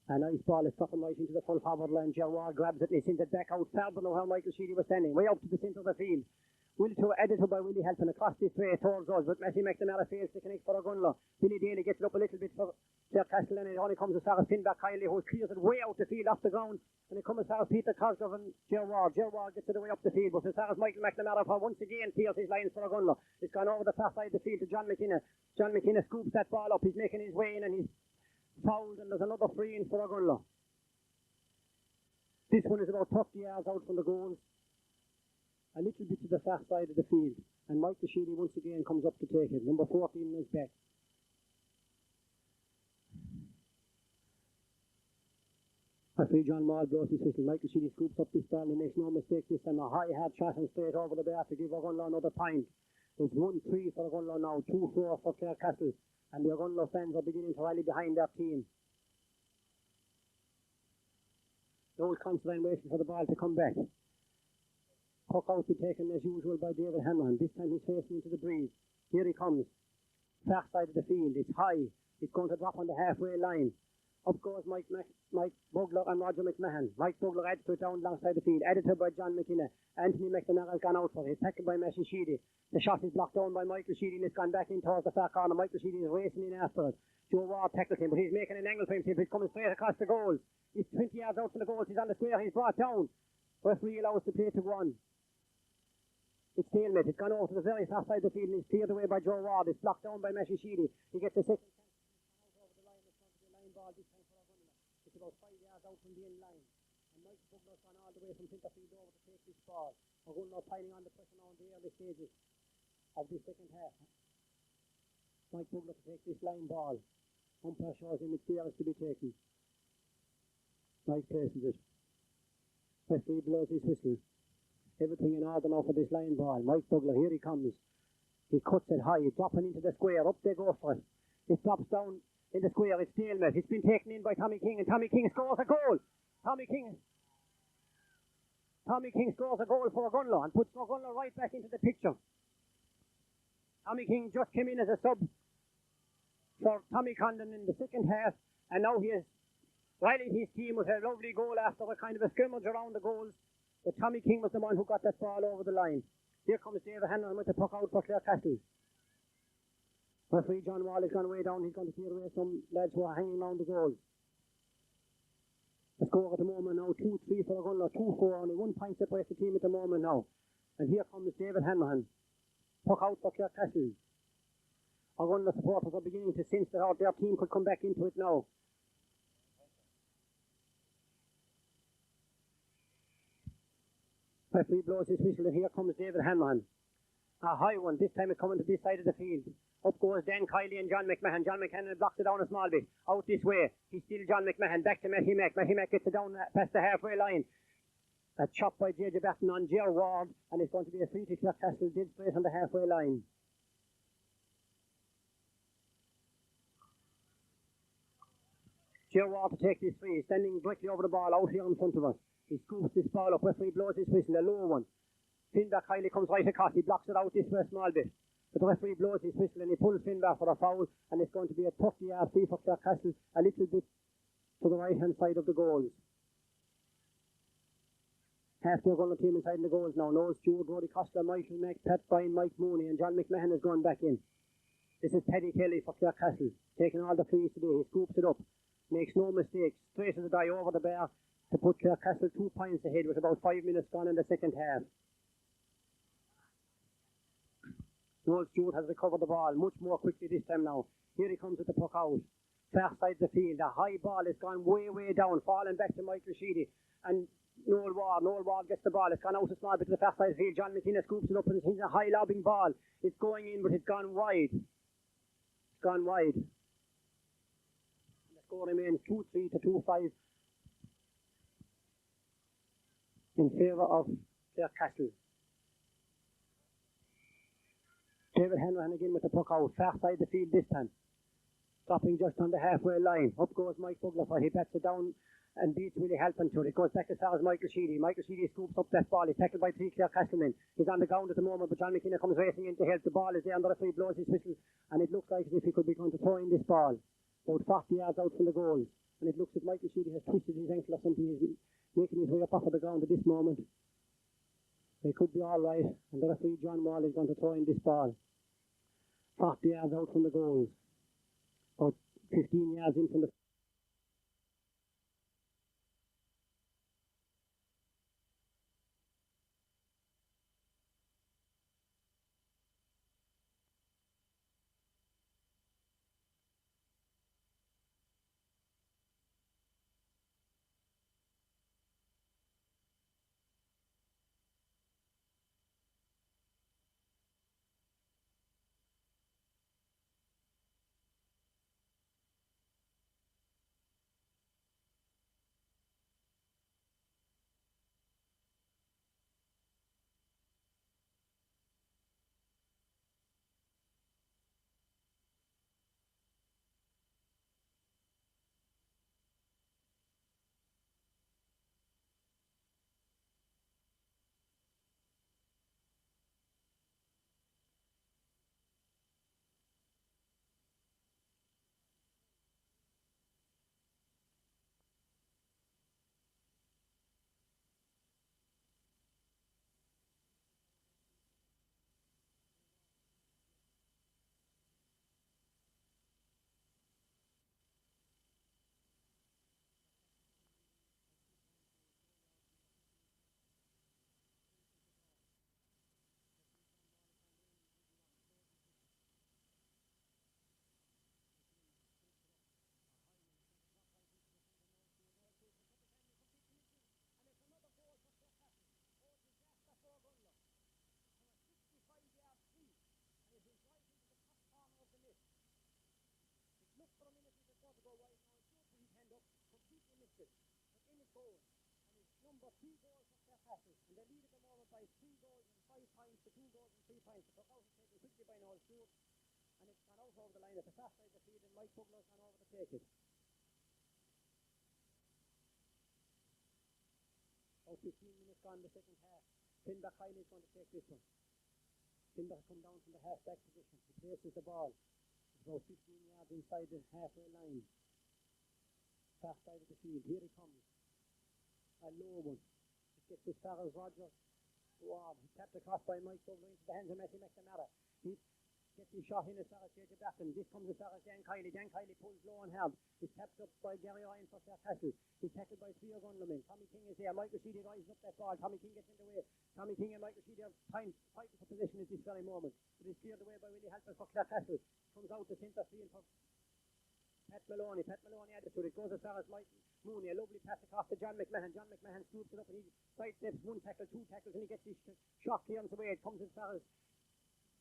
Speaker 1: A nice ball is dropping right into the full forward line. Gerard grabs it and he sends it back out further now how Michael Sheedy was standing. Way up to the centre of the field. Edited by Willie Helpin across this way towards us, but Matthew McNamara fails to connect for Ogonnelloe. Billy Daly gets it up a little bit for Clarecastle, and it only comes to Sarah Finback Kiley, who clears it way out the field off the ground, and it comes to Sarah Peter Cosgrove and Gerard. Gerard gets it away up the field, but Sarah's Michael McNamara for once again clears his lines for Ogonnelloe. It's gone over the far side of the field to John McKenna. John McKenna scoops that ball up. He's making his way in and he's fouled, and there's another free in for Ogonnelloe. This one is about 30 yards out from the goals, a little bit to the far side of the field, and Michael Sheedy once again comes up to take it. Number 14 is back. Referee John Maul blows his whistle. Michael Sheedy scoops up this ball and he makes no mistake this time. A high hard shot and straight over the bar to give Ogonnelloe another point. It's 1-3 for Ogonnelloe now, 2-4 for Clarecastle, and the Ogonnelloe fans are beginning to rally behind their team. No concentrating waiting for the ball to come back. Puck out be taken as usual by David Hanlon. This time he's facing into the breeze. Here he comes. Far side of the field. It's high. It's going to drop on the halfway line. Up goes Mike Bugler and Roger McMahon. Mike Bugler adds to it down alongside the field. Edited by John McKenna. Anthony McNamara has gone out for it. He's tackled by Matthew Sheedy. The shot is blocked down by Michael Sheedy and it's gone back in towards the far corner. Michael Sheedy is racing in after it. Joe Ward tackled him, but he's making an angle for himself. He's coming straight across the goals. He's 20 yards out from the goals. He's on the square. He's brought down. Referee allows the play to go on. It's stalemate. It's gone over to the very far side of the field and it's cleared away by Joe Ward. It's blocked down by Matthew Sheedy. He gets a second chance. He's over the line. It's going to be a line ball this time for Ogonnelloe. It's about 5 yards out from the end line. And Mike Bugler's gone all the way from centre field over to take this ball. Ogonnelloe piling on the pressure now in the early stages of the second half. Mike Bugler to take this line ball. Umpire shows him it's clearance to be taken. Mike places it. Referee blows his whistle. Everything in order now for this line ball. Mike Bugler, here he comes. He cuts it high, he's dropping into the square. Up they go for it. It drops down in the square. It's stalemate. It's been taken in by Tommy King, and Tommy King scores a goal. Tommy King scores a goal for Ogonnelloe and puts Ogonnelloe right back into the picture. Tommy King just came in as a sub for Tommy Condon in the second half, and now he has rallied his team with a lovely goal after a kind of a scrimmage around the goals. But Tommy King was the one who got that ball over the line. Here comes David Hanlon with the puck out for Clarecastle. Referee John Wall has gone way down. He's going to clear away some lads who are hanging around the goals. The score at the moment now, 2-3 for Ogonnelloe, 2-4. Only 1 point separates the team at the moment now. And here comes David Hanlon. Puck out for Clarecastle. Ogonnelloe supporters are beginning to sense that their team could come back into it now. Referee blows his whistle and here comes David Hanlon. A high one, this time it's coming to this side of the field. Up goes Dan Kiley and John McMahon. John McMahon blocks it down a small bit. Out this way. He's still John McMahon. Back to Matty Mack. Matty Mack gets it down past the halfway line. A chop by J.J. Barton on Ger Ward. And it's going to be a free to Clarecastle dead straight on the halfway line. Ger Ward to take this free. Standing directly over the ball out here in front of us. He scoops this ball up. Referee blows his whistle. A low one. Finback Kiley comes right across. He blocks it out this way a small bit. But the referee blows his whistle and he pulls Finback for a foul. And it's going to be a 30-yard free for Clarecastle. A little bit to the right-hand side of the goals. Half the Ogonnelloe team inside the goals now. Noel Stewart, Roddy Costa, Michael Mack, Pat Bryan, Mike Mooney and John McMahon has gone back in. This is Paddy Kelly for Clarecastle. Taking all the frees today. He scoops it up. Makes no mistakes. Straight as a die over the bar to put Clarecastle 2 points ahead with about 5 minutes gone in the second half. Noel Stewart has recovered the ball much more quickly this time now. Here he comes with the puck out. Far side of the field. The high ball has gone way, way down. Falling back to Michael Sheedy. And Noel Ward gets the ball. It's gone out a small bit to the far side of the field. John McKenna scoops it up and it's a high lobbing ball. It's going in but it's gone wide. It's gone wide. And the score remains 2-3 to 2-5 in favour of Clarecastle. David Hanlon again with the puck out. Far side of the field this time. Stopping just on the halfway line. Up goes Mike Bugler for he bats it down and beats Willie Halpin to it. It goes back as far as Michael Sheedy. Michael Sheedy scoops up that ball. He's tackled by three Clarecastle men. He's on the ground at the moment, but John McKenna comes racing in to help. The ball is there, and the referee blows his whistle, and it looks like as if he could be going to throw in this ball about 40 yards out from the goal. And it looks as Michael Sheedy has twisted his ankle or something. He's making his way up off of the ground at this moment. They could be all right, and the referee John Wall is going to throw in this ball 40 yards out from the goals, about 15 yards in from the number 2 goals for Clarecastle, and they lead at the moment by 2 goals and 5 points to 2 goals and 3 points. The puck out is taken quickly by Noel Stewart, and it's gone out over the line at the far side of the field, and Mike Bugler's gone over to take it. About 15 minutes gone in the second half. Finbar Kiley is going to take this one. Finbar come down from the half-back position. He places the ball. It's about 15 yards inside the halfway line. Far side of the field. Here he comes. A low one. It gets as far as Roger. Wow, he tapped across by Mike Bugler into the hands of Matthew McNamara. He gets his shot in as far as J.J. Blackton. This comes as far as Dan Kiley. Dan Kiley pulls low and hard. It's tapped up by Gary Ryan for Clarecastle. He's tackled by 3 Ogonnelloe men. Tommy King is there. Michael Sheedy rises up that ball. Tommy King gets in the way. Tommy King and Michael Sheedy are fighting for position at this very moment. But it's cleared away by Willie Halpin for Clarecastle. Comes out to centre field for Pat Maloney. Pat Maloney added to it. Goes as far as Mike Mooney. A lovely pass across to John McMahon. John McMahon scoops it up and he sidesteps 1 tackle, 2 tackles, and he gets his shot clearance away. It comes as far as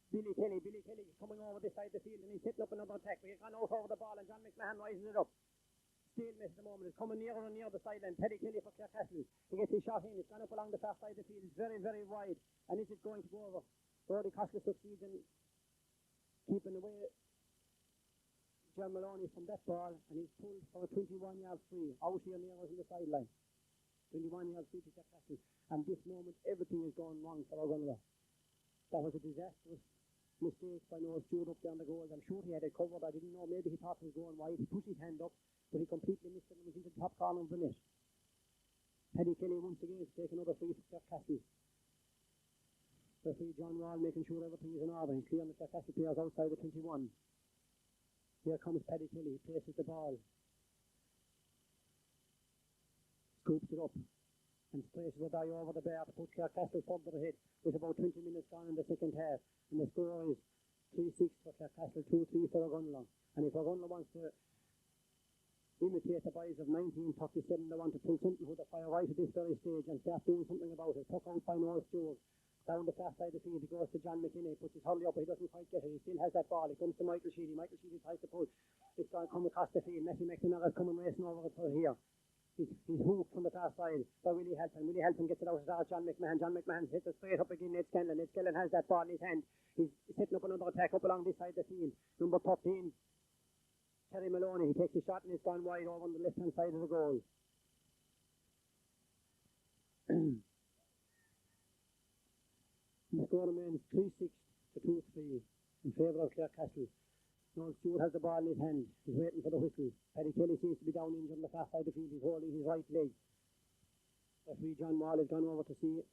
Speaker 1: Billy Kelly. Billy Kelly is coming over this side of the field and he's hitting up another attack. But he's gone out over the ball and John McMahon rises it up. Stalemate at the moment. It's coming nearer and near the sideline. Paddy Kelly for Clarecastle. He gets his shot in. It's gone up along the far side of the field. It's very, very wide. And is it going to go over? Brody Costello succeeds in keeping away John Maloney from that ball, and he's pulled for a 21-yard free out here near us on the sideline. 21 yards free to Clarecastle. And this moment, everything is going wrong for Ogonnelloe. That was a disastrous mistake by Noel Stewart up there on the goals. I'm sure he had it covered. I didn't know. Maybe he thought it was going wide. He pushed his hand up, but he completely missed it and was into the top corner of the net. Paddy Kelly once again to take another free for Clarecastle. Referee John Wall making sure everything is in order. He's clearing the Clarecastle players outside the 21. Here comes Paddy Kelly. He places the ball. Scoops it up. And places a die over the bar to put Clarecastle further ahead. With about 20 minutes gone in the second half. And the score is 3-6 for Clarecastle, 2-3 for Ogonnelloe. And if Ogonnelloe wants to imitate the boys of 1937, they want to pull something with the fire right at this very stage and start doing something about it. Puck out by Noel Stewart. Down the far side of the field, he goes to John McKinney, puts his hurley up, but he doesn't quite get it. He still has that ball. He comes to Michael Sheedy. Michael Sheedy tries to pull. It's going to come across the field. Matthew McNamara is coming racing over it for here. He's hooked from the far side by Willie Halpin. Willie Halpin gets it out as John McMahon. John McMahon hits it straight up again. Ned Scanlon. Ned Scanlon has that ball in his hand. He's setting up another attack up along this side of the field. Number 13, Terry Maloney. He takes a shot and it's gone wide over on the left-hand side of the goal. score remains 3-6 to 2-3 in favour of Clarecastle. Noel Stewart has the ball in his hand. He's waiting for the whistle. Paddy Kelly seems to be down injured on the far side of the field. He's holding his right leg. Referee John Wall has gone over to see it.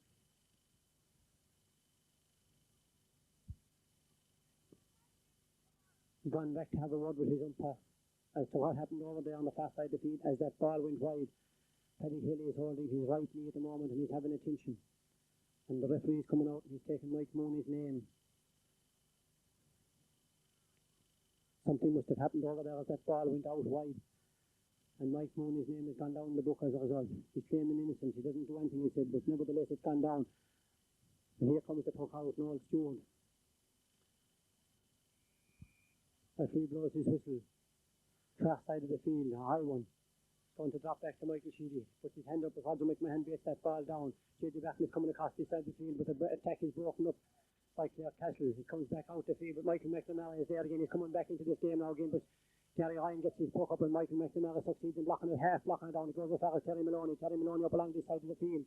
Speaker 1: He's gone back to have a word with his umpire as to what happened over there on the far side of the field as that ball went wide. Paddy Kelly is holding his right knee at the moment and he's having attention. And the referee is coming out and he's taking Mike Mooney's name. Something must have happened over there as that ball went out wide. And Mike Mooney's name has gone down in the book as a result. He's claiming innocence. He doesn't do anything, he said, but nevertheless it's gone down. And here comes the puck out, Noel Stewart. Referee blows his whistle. Far side of the field, a high one. Going to drop back to Michael Sheedy. Puts his hand up as Roger McMahon baits that ball down. J.D. Batten is coming across this side of the field, but the attack is broken up by Clarecastle. He comes back out the field, but Michael McNamara is there again. He's coming back into this game now again, but Terry Ryan gets his puck up and Michael McNamara succeeds in blocking it, half blocking it down. It goes as far as Terry Maloney. Terry Maloney up along this side of the field.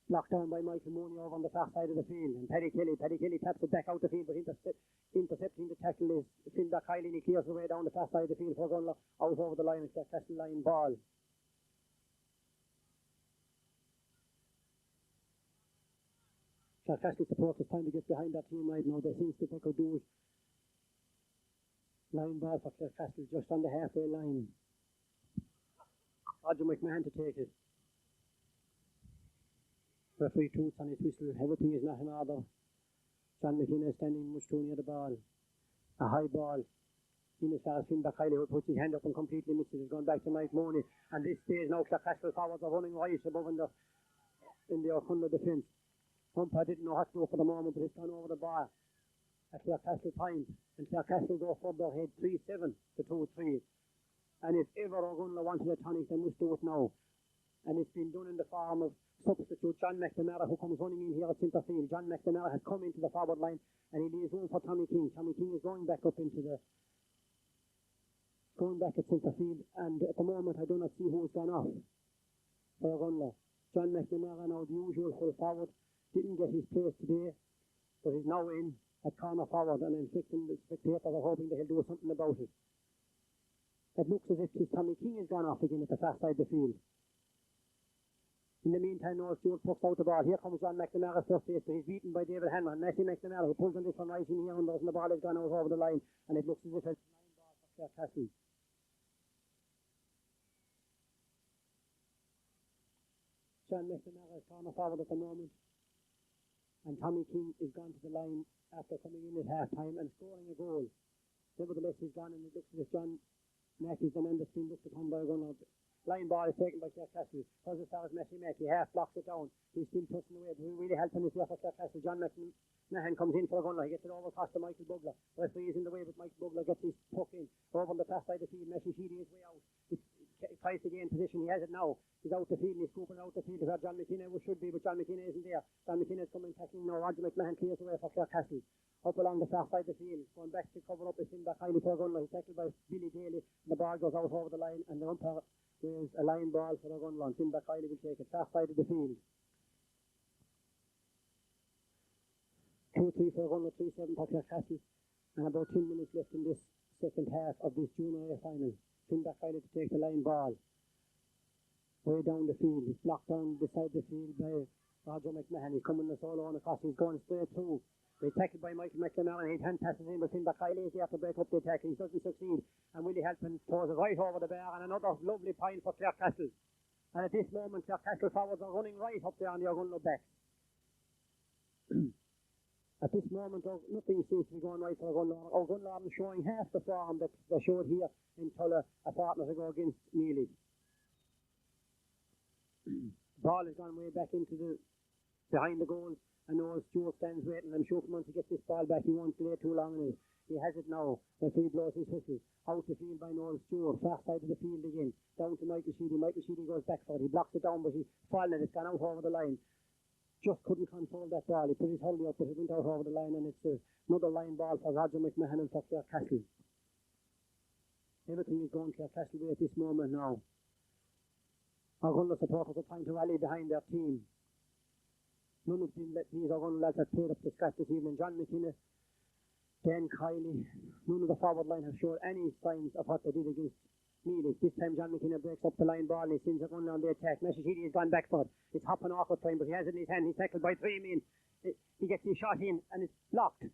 Speaker 1: Blocked down by Michael Mooney over on the far side of the field. And Paddy Kelly taps it back out the field, but intercepting the tackle is Phil Backheil, and he clears the way down the far side of the field for Ogonnelloe out over the line. It's that Clarecastle line ball. Clarecastle supporters trying to get behind that team right now. They seem to take a do it. Line ball for Clarecastle just on the halfway line. Roger McMahon to take it. Referee toots on his whistle. Everything is not in order. John McKinnon is standing much too near the ball. A high ball. In as far as Finn Backheil, who puts his hand up and completely misses. It's gone back to Mike Mooney. And this stage now Clarecastle forwards are running right above in the O'Connor defence. Umpire didn't know what to do for the moment, but it's gone over the bar at Clarecastle point. And Clarecastle go further ahead 3-7 to 2-3. And if ever Ogonnelloe wanted a tonic, they must do it now. And it's been done in the form of substitute John McNamara, who comes running in here at centre field. John McNamara has come into the forward line and he leaves room for Tommy King. Tommy King is going back at centre field, and at the moment I do not see who's gone off for Ogonnelloe. John McNamara, now the usual full forward, didn't get his place today, but he's now in at corner forward, and I'm thinking the spectators are hoping that he'll do something about it. It looks as if Tommy King has gone off again at the far side of the field. In the meantime, Noel Stewart pucks out the ball. Here comes John McNamara first base, but he's beaten by David Hanlon. Messi McNamara, he pulls on this one right in here and the ball has gone out over the line, and it looks as if it's a line ball for Clarecastle. John McNamara is corner forward at the moment, and Tommy King is gone to the line after coming in at half time and scoring a goal. Nevertheless, he's gone, and it looks as if John Mack is the man that's been looked upon by Ogonnelloe. Line ball is taken by Clarecastle. Goes as far as Messi Mack. He half blocks it down. He's still touching away, but really helping this here for Clarecastle. John McMahon comes in for Ogonnelloe. He gets it over across to Michael Bugler. Referee is in the way, but Michael Bugler gets his puck in over on the far side of the field. Messi Sheedy is way out. He tries to gain position. He has it now. He's out the field. He's scooping out the field to where John McKinnon should be, but John McKinnon isn't there. John McKinnon is coming tackling now. Roger McMahon clears away for Clarecastle. Up along the far side of the field, going back to cover up his in back highly for Ogonnelloe. He's tackled by Billy Daly. The ball goes out over the line, and the umpire waves a line ball for Ogonnelloe. Finn Backheil will take it. Far side of the field. 2-3 for Ogonnelloe, 3-7 for Clarecastle, and about 10 minutes left in this second half of this junior A final. Finn Backheil to take the line ball. Way down the field. He's blocked down the side of the field by Roger McMahon. He's coming the solo on across. He's going straight through. He's tackled by Michael McNamara, and his hand passes in, but Finn Backheil is there to break up the attack. He doesn't succeed, and Willie Halpin throws it right over the bar, and another lovely point for Clarecastle. And at this moment, Clarecastle forwards are running right up there on the Ogonnelloe back. At this moment, nothing seems to be going right for Ogonnelloe. Ogonnelloe are showing half the form that they showed here in Tulla a fortnight ago against Mealy. Ball has gone way back into behind the goal. And Noel Stewart stands waiting. I'm sure once he gets this ball back, he won't delay too long in it. He has it now. Referee blows his whistle. Out the field by Noel Stewart. Far side of the field again. Down to Michael Sheedy. Michael Sheedy goes back for it. He blocks it down, but he's fallen and it's gone out over the line. Just couldn't control that ball. He put his hurley up, but it went out over the line, and it's another line ball for Roger McMahon and for Clarecastle. Everything is going Clarecastle way at this moment now. Ogonnelloe supporters are trying to rally behind their team. None of these Ogonnelloe lads have played up to scratch this evening. John McKinnon, Dan Kiley, none of the forward line have showed any signs of what they did against Mealy. This time John McKinnon breaks up the line ball and he sends Ogonnelloe on the attack. Meshachidi has gone back for it. It's hopping awkward time, but he has it in his hand. He's tackled by 3 men. He gets his shot in and it's blocked.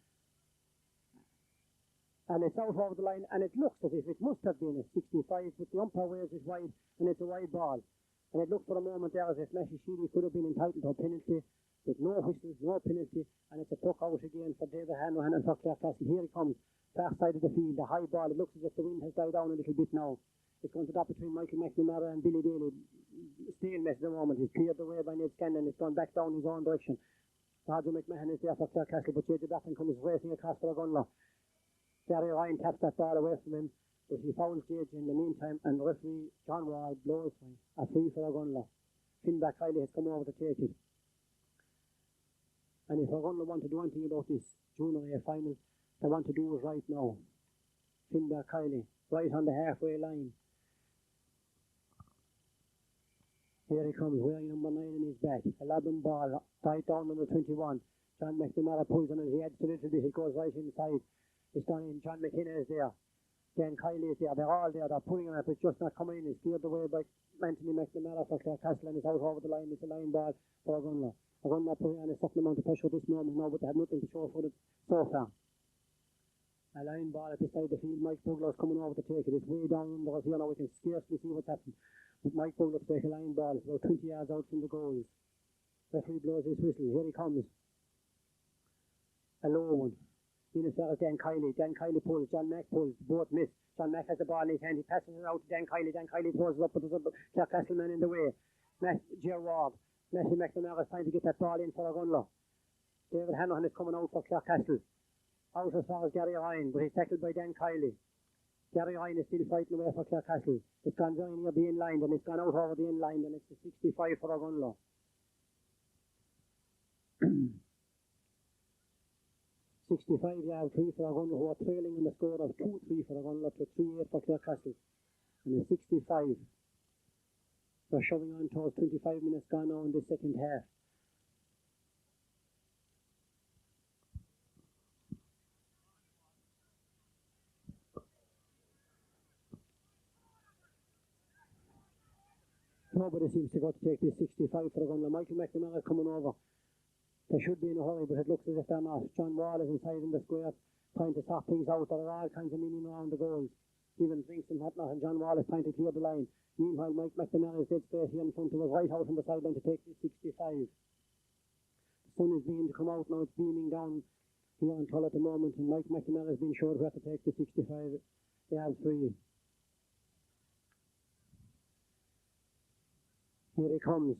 Speaker 1: And it's out over the line, and it looks as if it must have been a 65, but the umpire waves it wide, and it's a wide ball. And it looked for a moment there as if Meshachidi could have been entitled to a penalty, with no whistles, no penalty, and it's a puck out again for David Hanrahan and for Clarecastle. Here he comes, far side of the field, the high ball. It looks as if the wind has died down a little bit now. It's going to drop between Michael McNamara and Billy Daly. Stalemate at the moment. He's cleared the way by Ned Scanlon. It's gone back down his own direction. Roger McMahon is there for Clarecastle, but J.J. Batten comes racing across for Ogonnelloe. Gary Ryan taps that ball away from him, but he fouls J.J. in the meantime, and the referee, John Ward, blows a free for Ogonnelloe. Finn Kiley has come over to take it. And if Ogonnelloe want to do anything about this junior A final, they want to do it right now. Finn Kiley, right on the halfway line. Here he comes, wearing number 9 in his back. A lobbing ball, tight down number 21. John McNamara pulls on it, he adds a little bit, it goes right inside. It's done in. John McKinnon is there. Dan Kiley is there. They're all there. They're pulling on it, but it's just not coming in. It's cleared away by Anthony McNamara for Clarecastle, and it's out over the line. It's a line ball for Ogonnelloe. Ogonnelloe putting on a certain amount of pressure at this moment now, but they have nothing to show for it so far. A line ball at this side of the field. Mike Bugler's coming over to take it. It's way down under us here now. We can scarcely see what's happening. But Mike Bugler's take a line ball. It's about 20 yards out from the goals. Referee blows his whistle. Here he comes. A low one. In as far as Dan Kiley. Dan Kiley pulls. John Mack pulls. Both miss. John Mack has the ball in his hand. He passes it out to Dan Kiley. Dan Kiley throws it up, but there's a Clarecastle man in the way. Gerard. Matthew McNamara is trying to get that ball in for Ogonnelloe. David Hanrahan is coming out for Clarecastle. Out as far as Gary Ryan, but he's tackled by Dan Kiley. Gary Ryan is still fighting away for Clarecastle. It's gone very near the end line, and it's gone out over the end line, and it's a 65 for Ogonnelloe. 65-yard free for Ogonnelloe, who are trailing in the score of 2-3 for Ogonnelloe to 3-8 for Clarecastle. And a 65. They're shoving on towards 25 minutes gone now in the second half. Nobody seems to go to take this 65 for Ogonnelloe. Michael McNamara is coming over. They should be in a hurry, but it looks as if they're not. John Wall is inside in the square, trying to sort things out. There are all kinds of meaning around the goals. Even drinks and whatnot, and John Wall is trying to clear the line. Meanwhile, Mike McNamara is dead straight here in front of us, right out on the sideline to take this 65. The sun is beginning to come out now. It's beaming down here in Tull at the moment, and Mike McNamara has been sure where to take the 65 yard free. Here he comes.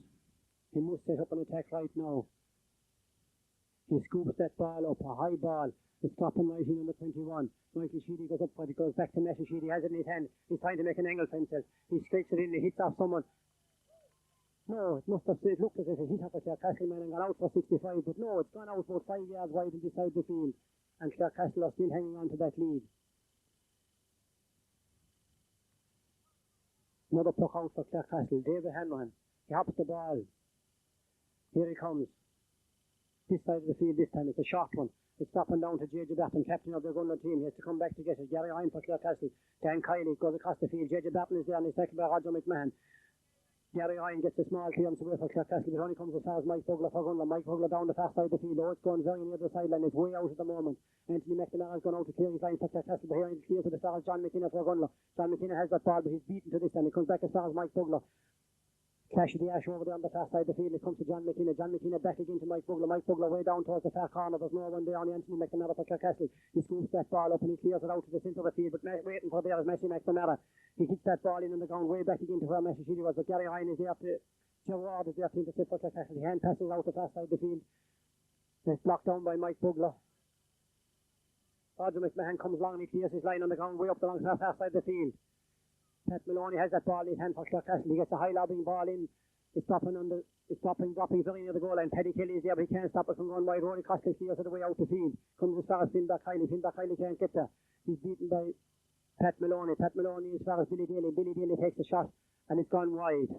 Speaker 1: He must set up an attack right now. He scoops that ball up, a high ball. It's dropping right in number 21. Michael Sheedy goes up for it. He goes back to Messi Sheedy. He has it in his hand. He's trying to make an angle for himself. He strikes it in. He hits off someone. No, it must have it looked as if it hit up a Clarecastle man and gone out for 65. But no, it's gone out about 5 yards wide inside the field. And Clarecastle are still hanging on to that lead. Another puck out for Clarecastle. David Hanrahan. He hops the ball. Here he comes. This side of the field this time. It's a short one. It's dropping down to J.J. Batten, captain of the Ogonnelloe team. He has to come back to get it. Gary Ryan for Clarecastle. Dan Kiley goes across the field. J.J. Batten is there and he's tackled by Roger McMahon. Gary Ryan gets a small clearance away for Clarecastle, but only comes as far as Mike Bugler for Ogonnelloe. Mike Bugler down the far side of the field. Oh, it's going very near the sideline. It's way out at the moment. Anthony McNamara has gone out to clear his line for Clarecastle, but here he's clear to the far as John McKinnon for Ogonnelloe. John McKinnon has that ball, but he's beaten to this time. He comes back as far as Mike Bugler. Clash of the ash over there on the far side of the field. It comes to John McKinnon. John McKinnon back again to Mike Bugler. Mike Bugler way down towards the far corner. There's no one there. Only Anthony McNamara for Clarecastle. He scoops that ball up and he clears it out to the centre of the field. But waiting for there is Messi McNamara. He hits that ball in on the ground way back again to where Messi Sheedy was. But Gary Ryan is there to Gerard is there to intercept for Clarecastle. The hand passes out the far side of the field. It's blocked down by Mike Bugler. Roger McMahon comes along and he clears his line on the ground way up the far side of the field. Pat Maloney has that ball in his hand for Clarecastle. He gets a high lobbing ball in. It's dropping very near the goal line. Paddy Kelly is there, but he can't stop it from going wide. Rory Costley clears it away out the field. Comes as far as Finn Kiley. Finn Kiley can't get there. He's beaten by Pat Maloney. Pat Maloney as far as Billy Daly. Billy Daly takes the shot and it's gone wide.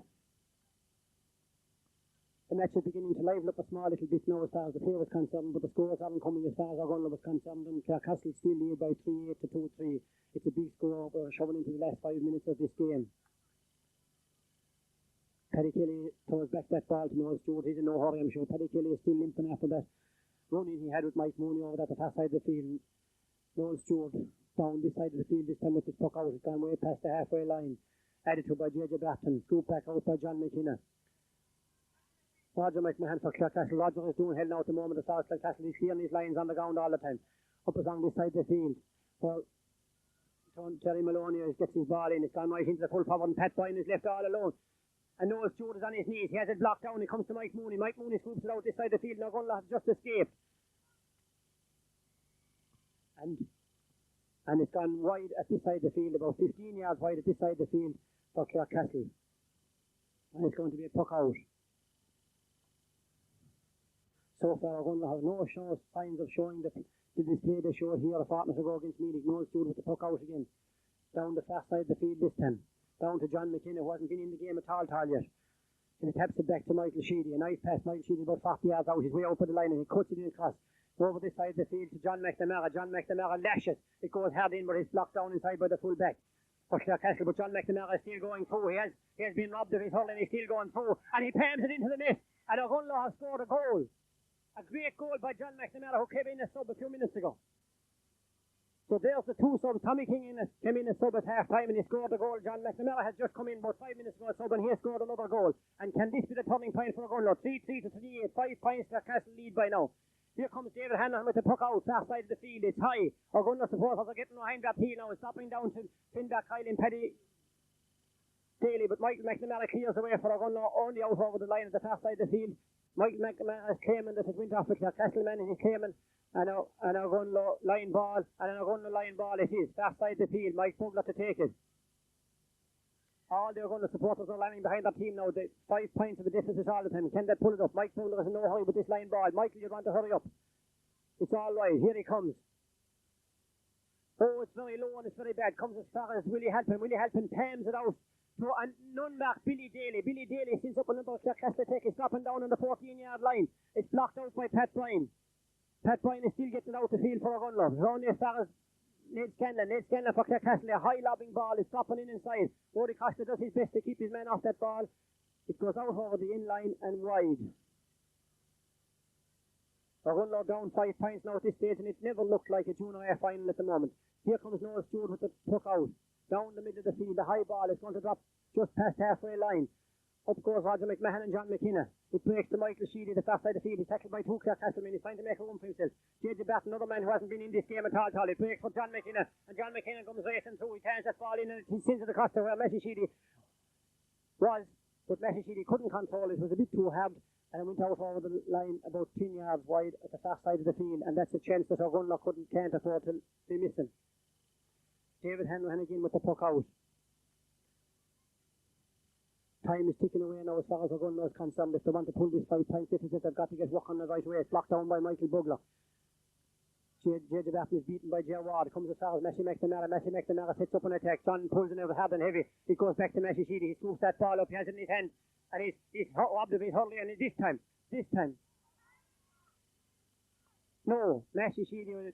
Speaker 1: the match is beginning to liven up a small little bit now as far as the play was concerned, but the scores aren't coming as far as Ogonnelloe was concerned, and Clarecastle still lead by 3-8 to 2-3. It's a big score. We're shoving into the last 5 minutes of this game. Paddy Kelly throws back that ball to Noel Stewart. He's in no hurry, I'm sure. Paddy Kelly is still limping after that running he had with Mike Mooney over at the far side of the field. Noel Stewart down this side of the field this time with his puck out. It's gone way past the halfway line. Added to by J.J. Bratton. Scoop back out by John McKenna. Roger McMahon for Clarecastle. Roger is doing hell now at the moment as far as Clarecastle. He's clearing his lines on the ground all the time. Up along this side of the field. Well, Terry Maloney gets his ball in. It's gone right into the full forward, and Pat Boyne is left all alone. And Noel Stewart is on his knees. He has it blocked down. He comes to Mike Mooney. Mike Mooney scoops it out this side of the field. Now Ogonnelloe has just escaped. And it's gone wide at this side of the field, about 15 yards wide at this side of the field for Clarecastle. And it's going to be a puck out. So far, Ogonnelloe have no signs of showing the display they showed here a fortnight ago against Mealig. Noel Stewart with the puck out again. Down the far side of the field this time. Down to John McKenna, who hasn't been in the game at all yet. And he taps it back to Michael Sheedy. A nice pass. Michael Sheedy about 40 yards out. He's way out by the line and he cuts it in across. Over this side of the field to John McNamara. John McNamara lashes. It goes hard in, but he's blocked down inside by the full back for Clarecastle. But John McNamara is still going through. He has been robbed of his hurl and he's still going through. And he palms it into the net. And Ogonnelloe has scored a goal. A great goal by John McNamara, who came in as sub a few minutes ago. So there's the two subs. Tommy King came in as sub at half time and he scored a goal. John McNamara has just come in about 5 minutes ago as sub and he has scored another goal. And can this be the turning point for Ogonnelloe? 3-3 to 3-8. 5 points Clarecastle lead by now. Here comes David Hanlon with the puck out, far side of the field. It's high. Ogonnelloe supporters are getting behind that heel now. It's stopping down to Finback, Kyle and Paddy Daly. But Michael McNamara clears away for Ogonnelloe, only out over the line at the far side of the field. Michael McNamara is claiming that it went off with Clarecastle man and he's claiming an Ogonnelloe line ball. And an Ogonnelloe line ball it is. Far side of the field. Mike Bugler to take it. All the Ogonnelloe supporters are lining behind that team now. The 5 points of the deficit all the time. Can they pull it up? Mike Bugler is in no hurry with this line ball. Michael, you want to hurry up. It's all right. Here he comes. Oh, it's very low and it's very bad. Comes as far as Willie Halpin. Willie Halpin palms it out. So, and none mark Billy Daly. Billy Daly sits up on the Clarecastle take. It's dropping down on the 14-yard line. It's blocked out by Pat Bryan. Pat Bryan is still getting out the field for Ogonnelloe. It's only as far as Ned Scanlon. Ned Scanlon for Clarecastle. A high lobbing ball is dropping in inside. Roddy Costa does his best to keep his man off that ball. It goes out over the in-line and wide. Ogonnelloe down 5 points now at this stage, and it never looked like a junior A final at the moment. Here comes Noel Stewart with the puck out. Down the middle of the field, the high ball is going to drop just past halfway line. Up goes Roger McMahon and John McKenna. It breaks to Michael Sheedy, the far side of the field. He's tackled by two Clarecastle men. He's trying to make a room for himself. J.J. Batten, another man who hasn't been in this game at all. It breaks for John McKenna. And John McKenna comes racing through. He turns that ball in and he sends it across to where Messi Sheedy was. But Messi Sheedy couldn't control it. It was a bit too hard. And it went out over the line about 10 yards wide at the far side of the field. And that's a chance that Ogonnelloe can't afford to be missing. David Hanlon again with the puck out. Time is ticking away now as far as Ogonnelloe is concerned. If they want to pull this 5 point deficit, they've got to get working the right way. It's blocked down by Michael Bugler. J.J. Batten is beaten by Ger Ward. Comes as far as Messi McNamara. Messi McNamara sets up an attack. John pulls it over hard and heavy. It goes back to Messi Sheedy. He scoops that ball up. He has it in his hand. And he's robbed of his hurley. And this time. No, Messi Sheedy was...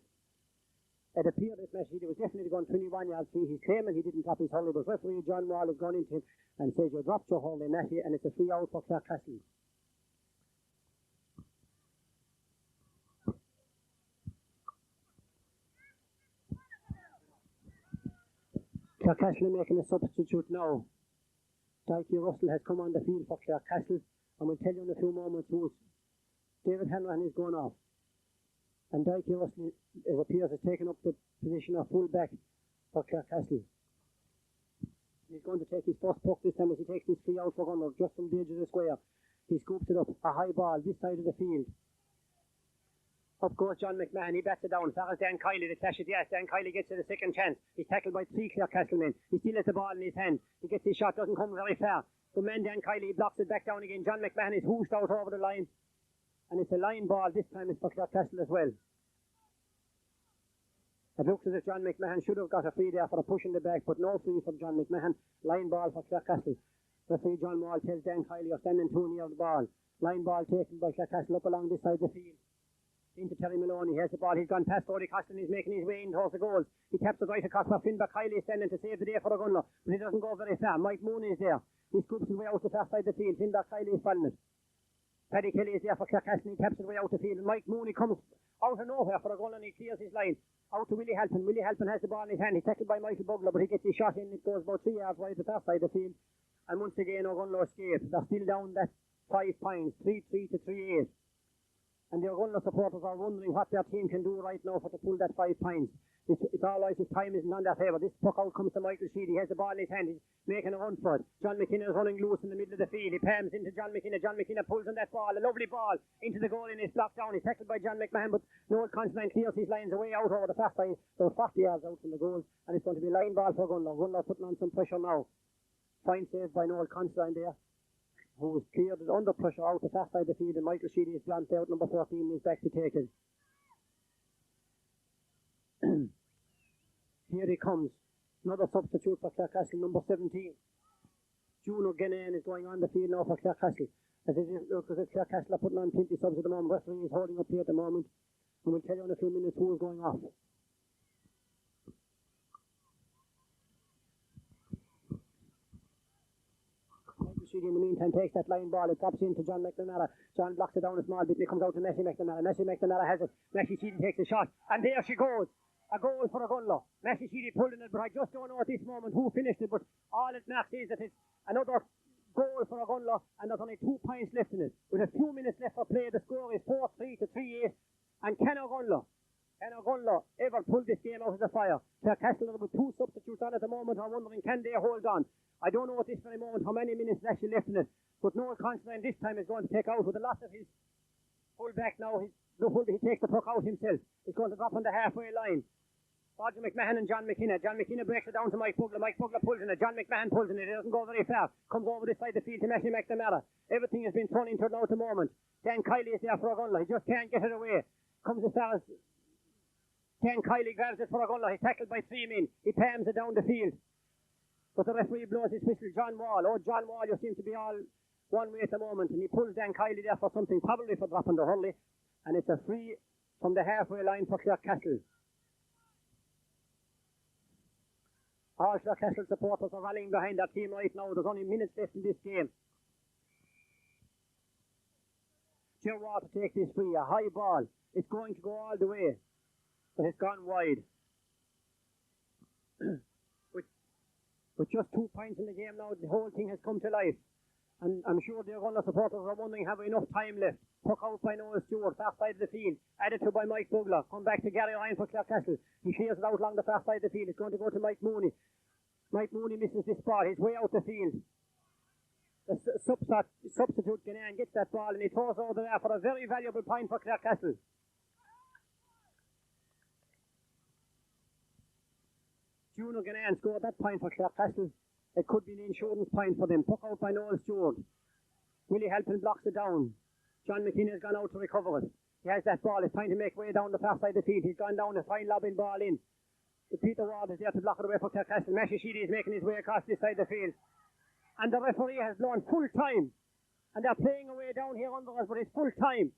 Speaker 1: It appeared that Messi Sheedy was definitely going 21 yards free. He's claiming he didn't drop his hurley, but referee John Wall has gone into him and says you dropped your hurley, Messi, and it's a free out for Clarecastle. Clarecastle making a substitute now. Dikey Russell has come on the field for Clarecastle, and we'll tell you in a few moments who David Hanlon is going off. And Dikey Russell, it appears, has taken up the position of full back for Clarecastle. He's going to take his first puck this time as he takes this free out for Ogonnelloe just from the edge of the square. He scoops it up, a high ball this side of the field. Up goes John McMahon, he bats it down. Far as Dan Kiley, the clash it, yes, Dan Kiley gets to the second chance. He's tackled by 3 Clarecastle men. He still has the ball in his hand. He gets his shot, doesn't come very far. The man Dan Kiley blocks it back down again. John McMahon is hooshed out over the line. And it's a line ball, this time it's for Clarecastle as well. It looks as if John McMahon should have got a free there for a push in the back, but no free from John McMahon. Line ball for Clarecastle. Referee John Wall tells Dan Kiley you're standing too near the ball. Line ball taken by Clarecastle up along this side of the field. Into Terry Maloney. Here's the ball. He's gone past Cody Costin. He's making his way in towards the goals. He taps it right across for Finbar Kiley is standing to save the day for Ogonnelloe. But he doesn't go very far. Mike Mooney is there. He scoops his way out the far side of the field. Finbar Kiley is following it. Paddy Kelly is there for Clarecastle. He taps his way out the field. And Mike Mooney comes out of nowhere for Ogonnelloe and he clears his line. Out to Willie Halpin. Willie Halpin has the ball in his hand. He's tackled by Michael Bugler, but he gets his shot in. It goes about 3 yards wide the far side of the field. And once again, Ogonnelloe escape. They're still down that 5 points. 3-3 to 3-8. And the Ogonnelloe supporters are wondering what their team can do right now for to pull that 5 points. It's all right, his time isn't on their favour. This puck out comes to Michael Sheedy. He has the ball in his hand. He's making a run for it. John McKinnon is running loose in the middle of the field. He palms into John McKinnon. John McKinnon pulls on that ball. A lovely ball into the goal and it's blocked down. He's tackled by John McMahon, but Noel Constantine clears his lines away out over the fast line. They're 40 yards out from the goal and it's going to be a line ball for Ogonnelloe. Ogonnelloe putting on some pressure now. Fine save by Noel Constantine there, who was cleared under pressure out the fast side of the field, and Michael Sheedy is blanked out. Number 14 is back to take it. Here he comes. Another substitute for Clarecastle, number 17. Juno Ganane is going on the field now for Clarecastle. As it looks as if Clarecastle are putting on 20 subs at the moment. Referee is holding up here at the moment. And we'll tell you in a few minutes who is going off. Sheedy in the meantime takes that line ball. It drops into John McNamara. John blocks it down a small bit and it comes out to Messi McNamara. Messi McNamara has it. Messi Sheedy takes a shot. And there she goes. A goal for Ogonnelloe. Messi Sheedy pulling it, but I just don't know at this moment who finished it. But all it marks is that it's another goal for Ogonnelloe and there's only 2 points left in it. With a few minutes left for play, the score is 4-3 to 3-8. And can Ogonnelloe ever pull this game out of the fire? Clarecastle with 2 substitutes on at the moment are wondering can they hold on. I don't know at this very moment how many minutes is actually left in it. But Noel Constantine this time is going to take out with a lot of his full back now. He takes the puck out himself. He's going to drop on the halfway line. Roger McMahon and John McKinnon. John McKinnon breaks it down to Mike Bugler. Mike Bugler pulls in it. John McMahon pulls in it. It doesn't go very far. Comes over this side of the field to Messi McNamara. Everything has been thrown into it now at the moment. Dan Kiley is there for Ogonnelloe. He just can't get it away. Comes as far as Dan Kiley grabs it for Ogonnelloe. He's tackled by 3 men. He palms it down the field. But the referee blows his whistle. John Wall. Oh, John Wall, you seem to be all one way at the moment. And he pulls Dan Kiley there for something, probably for dropping the hurley. And it's a free from the halfway line for Clarecastle. All Clarecastle supporters are rallying behind their team right now. There's only minutes left in this game. Joe Wall to take this free. A high ball. It's going to go all the way. But it's gone wide. With just 2 points in the game now, the whole thing has come to life. And I'm sure the Ogonnelloe supporters are wondering, have we enough time left? Puck out by Noel Stewart, far side of the field. Added to by Mike Bugler. Come back to Gary Ryan for Clarecastle. He clears it out along the far side of the field. It's going to go to Mike Mooney. Mike Mooney misses this ball. He's way out the field. The substitute Ganane gets that ball and he throws over there for a very valuable point for Clarecastle. Juno Ganane scored that point for Clarecastle. It could be an insurance point for them. Puck out by Noel Stewart. Willie Halpin blocks it down. John McKinnon has gone out to recover it. He has that ball. He's trying to make way down the far side of the field. He's gone down a fine lobbing ball in. But Peter Ward is there to block it away for Clarecastle. Messi Sheedy is making his way across this side of the field. And the referee has blown full time. And they're playing away down here under us, but it's full time.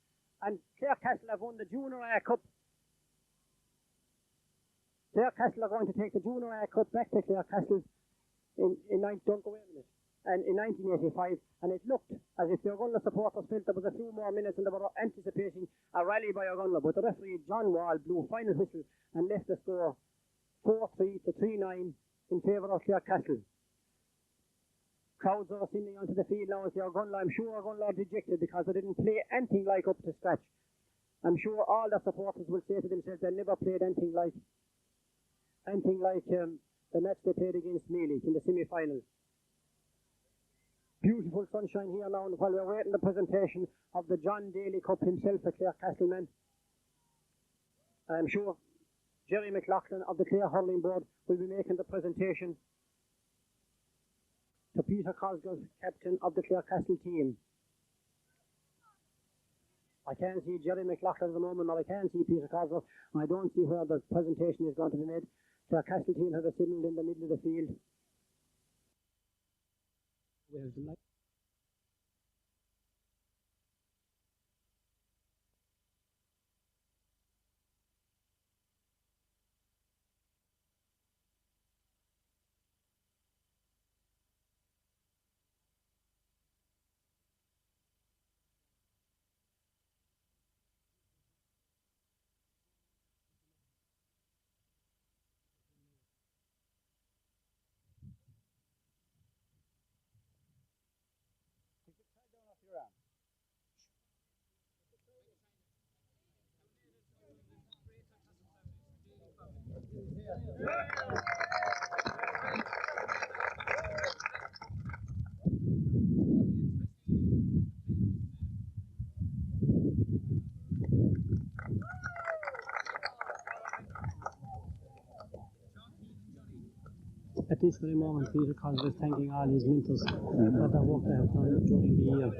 Speaker 1: And Clarecastle have won the Junior A Cup. Clarecastle are going to take the Junior A Cup back to Clarecastle in 1985, and it looked as if the Ogonnelloe supporters felt there was a few more minutes and they were anticipating a rally by Ogonnelloe, but the referee John Wall blew final whistle and left the score 4-3 to 3-9 in favour of Clarecastle. Crowds are singing onto the field now as the Ogonnelloe. I'm sure Ogonnelloe are dejected because they didn't play anything like up to scratch. I'm sure all the supporters will say to themselves they never played anything like the match they played against Mealy in the semi-final. Beautiful sunshine here now while we're waiting the presentation of the John Daly Cup himself, the Clarecastle man. I'm sure Jerry McLaughlin of the Clare Hurling Board will be making the presentation to Peter Cosgrove, captain of the Clarecastle team. I can't see Jerry McLaughlin at the moment, or I can't see Peter Cosgrove. I don't see where the presentation is going to be made. The Clarecastle team have a signal in the middle of the field.
Speaker 2: We have the light. At this very moment, Peter Cosgrove is thanking all his mentors for the work they have done during the year.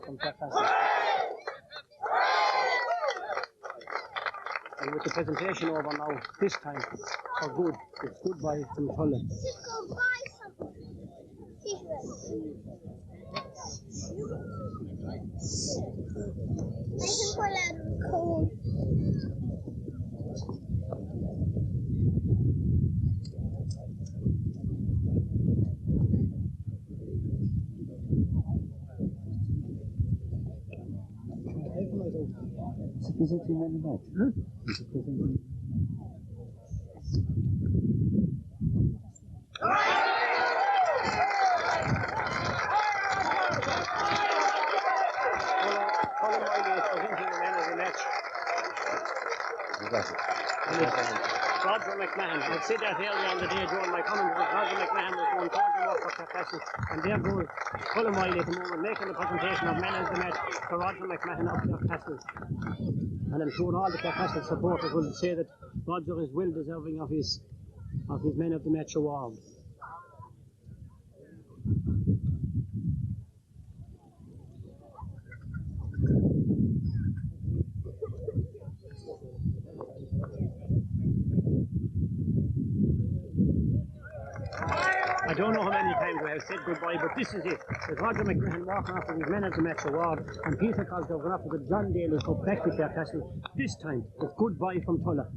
Speaker 2: From Clarecastle. And with the presentation over now, this time for good, it's goodbye from Tulla.
Speaker 3: Is it in the match?
Speaker 2: Roger McMahon, I said that earlier on the day during my comment that Roger McMahon was going towards the work for Clarecastle, and there goes Colin Wiley at the moment making the presentation of men of the match to Roger McMahon of Clarecastle. And I'm sure all the Clarecastle supporters will say that Roger is well deserving of his men of the match award. I don't know how many times we have said goodbye, but this is it. With Roger McMahon walking off with his men of the match award, and Peter Cosgrove going off with the John Daly Cup back to Clarecastle. This time, it's goodbye from Tulla.